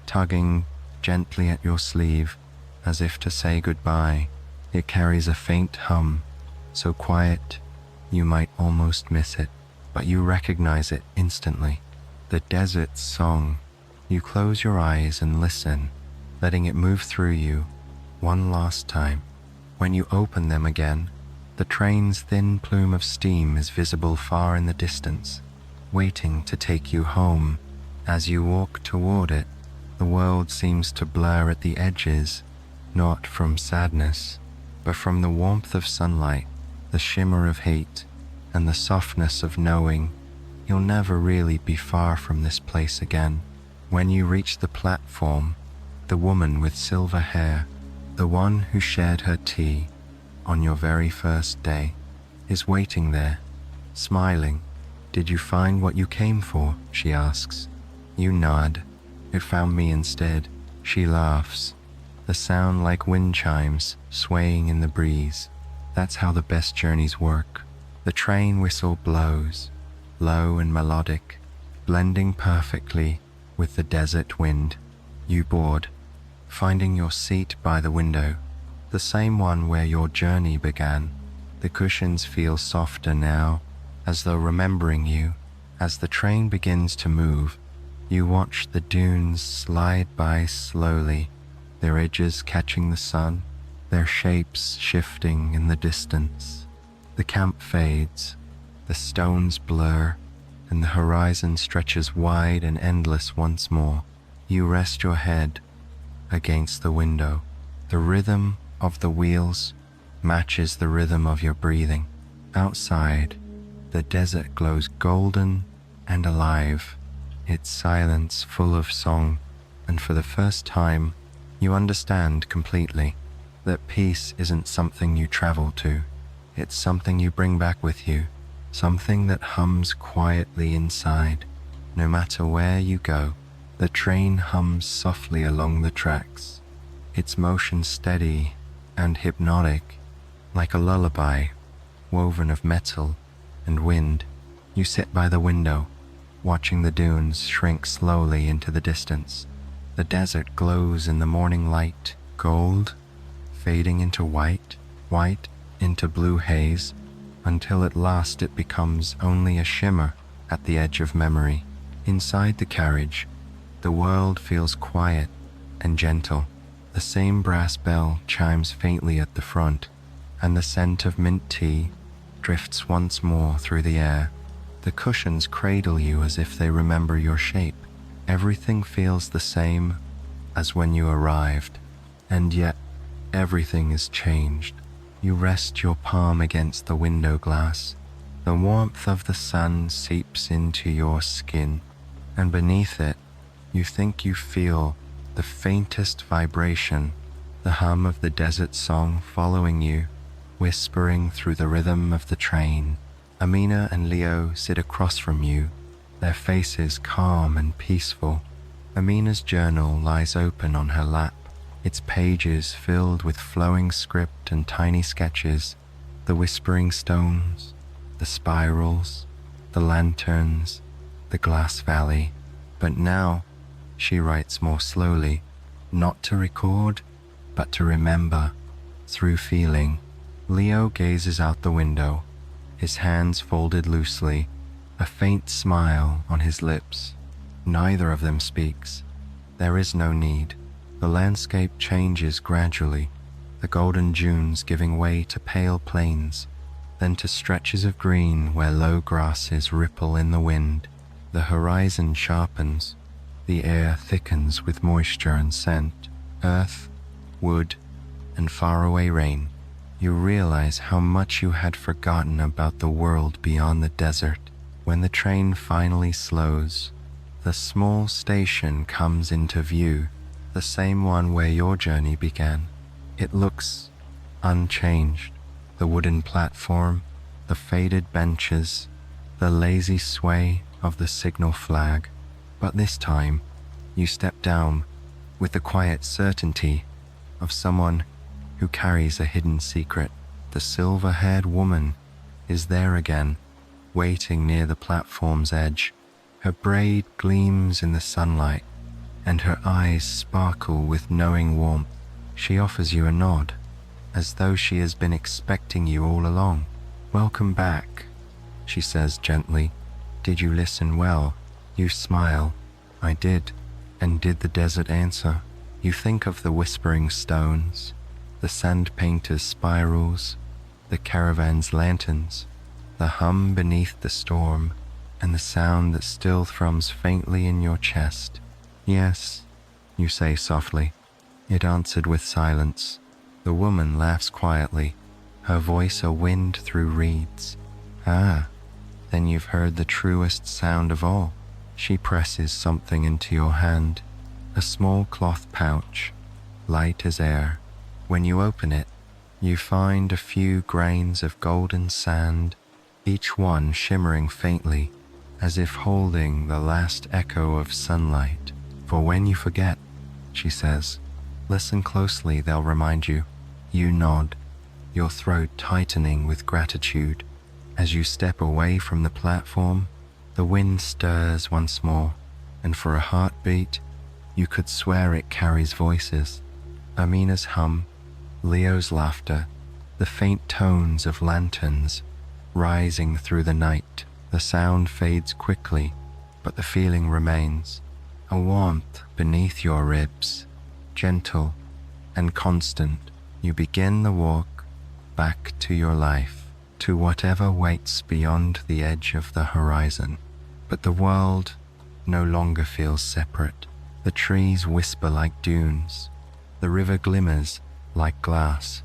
tugging gently at your sleeve as if to say goodbye. It carries a faint hum, so quiet you might almost miss it, but you recognize it instantly. The desert's song. You close your eyes and listen, letting it move through you one last time. When you open them again, the train's thin plume of steam is visible far in the distance, waiting to take you home. As you walk toward it, the world seems to blur at the edges, not from sadness, but from the warmth of sunlight, the shimmer of heat, and the softness of knowing you'll never really be far from this place again. When you reach the platform, the woman with silver hair, the one who shared her tea on your very first day, is waiting there, smiling. "Did you find what you came for?" she asks. You nod. "It found me instead." She laughs, the sound like wind chimes swaying in the breeze. That's how the best journeys work. The train whistle blows, low and melodic, blending perfectly with the desert wind. You board, finding your seat by the window, the same one where your journey began. The cushions feel softer now, as though remembering you. As the train begins to move, you watch the dunes slide by slowly, their edges catching the sun, their shapes shifting in the distance. The camp fades, the stones blur, and the horizon stretches wide and endless once more. You rest your head against the window. The rhythm of the wheels matches the rhythm of your breathing. Outside, the desert glows golden and alive, its silence full of song, and for the first time, you understand completely that peace isn't something you travel to. It's something you bring back with you, something that hums quietly inside. No matter where you go, the train hums softly along the tracks, its motion steady and hypnotic, like a lullaby woven of metal and wind. You sit by the window, watching the dunes shrink slowly into the distance. The desert glows in the morning light, gold, fading into white, white into blue haze, until at last it becomes only a shimmer at the edge of memory. Inside the carriage, the world feels quiet and gentle. The same brass bell chimes faintly at the front, and the scent of mint tea drifts once more through the air. The cushions cradle you as if they remember your shape. Everything feels the same as when you arrived, and yet everything is changed. You rest your palm against the window glass. The warmth of the sun seeps into your skin, and beneath it, you think you feel the faintest vibration, the hum of the desert song following you, whispering through the rhythm of the train. Amina and Leo sit across from you, their faces calm and peaceful. Amina's journal lies open on her lap, its pages filled with flowing script and tiny sketches, the whispering stones, the spirals, the lanterns, the glass valley. But now she writes more slowly, not to record, but to remember, through feeling. Leo gazes out the window, his hands folded loosely, a faint smile on his lips. Neither of them speaks. There is no need. The landscape changes gradually, the golden dunes giving way to pale plains, then to stretches of green where low grasses ripple in the wind. The horizon sharpens, the air thickens with moisture and scent, earth, wood, and faraway rain. You realize how much you had forgotten about the world beyond the desert. When the train finally slows, the small station comes into view, the same one where your journey began. It looks unchanged. The wooden platform, the faded benches, the lazy sway of the signal flag. But this time, you step down with the quiet certainty of someone who carries a hidden secret. The silver-haired woman is there again, waiting near the platform's edge. Her braid gleams in the sunlight, and her eyes sparkle with knowing warmth. She offers you a nod, as though she has been expecting you all along. "Welcome back," she says gently. "Did you listen well?" You smile. "I did." And did the desert answer? You think of the whispering stones, the sand painter's spirals, the caravan's lanterns, the hum beneath the storm, and the sound that still thrums faintly in your chest. "Yes," you say softly. It answered with silence. The woman laughs quietly, her voice a wind through reeds. "Ah, then you've heard the truest sound of all." She presses something into your hand, a small cloth pouch, light as air. When you open it, you find a few grains of golden sand, each one shimmering faintly, as if holding the last echo of sunlight. "For when you forget," she says. "Listen closely, they'll remind you." You nod, your throat tightening with gratitude. As you step away from the platform, the wind stirs once more, and for a heartbeat, you could swear it carries voices. Amina's hum, Leo's laughter, the faint tones of lanterns rising through the night. The sound fades quickly, but the feeling remains. A warmth beneath your ribs, gentle and constant. You begin the walk back to your life, to whatever waits beyond the edge of the horizon. But the world no longer feels separate. The trees whisper like dunes. The river glimmers like glass.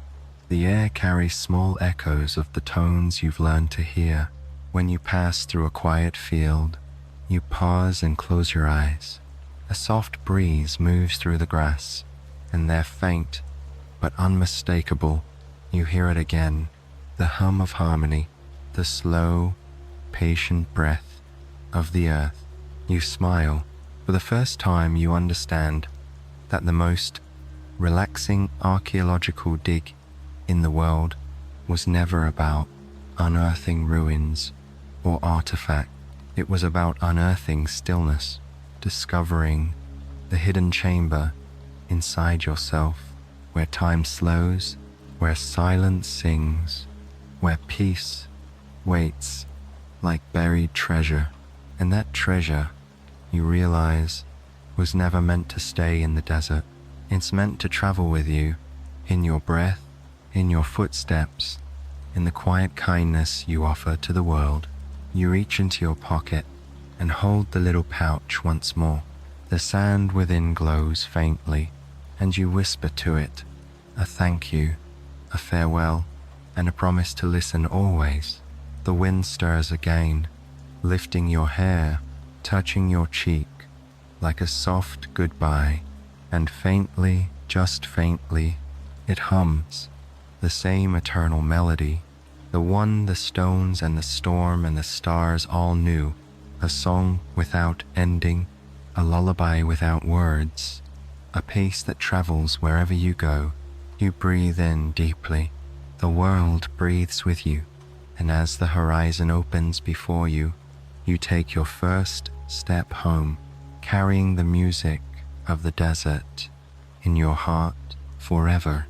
The air carries small echoes of the tones you've learned to hear. When you pass through a quiet field, you pause and close your eyes. A soft breeze moves through the grass, and they're faint but unmistakable. You hear it again, the hum of harmony, the slow, patient breath of the earth. You smile. For the first time you understand that the most relaxing archaeological dig in the world was never about unearthing ruins or artifact. It was about unearthing stillness, discovering the hidden chamber inside yourself, where time slows, where silence sings, where peace waits like buried treasure. And that treasure, you realize, was never meant to stay in the desert. It's meant to travel with you, in your breath, in your footsteps, in the quiet kindness you offer to the world. You reach into your pocket and hold the little pouch once more. The sand within glows faintly, and you whisper to it a thank you, a farewell, and a promise to listen always. The wind stirs again, lifting your hair, touching your cheek like a soft goodbye, and faintly, just faintly, it hums, the same eternal melody, the one the stones and the storm and the stars all knew a song without ending, a lullaby without words, a peace that travels wherever you go. You breathe in deeply, the world breathes with you, and as the horizon opens before you, you take your first step home, carrying the music of the desert in your heart forever.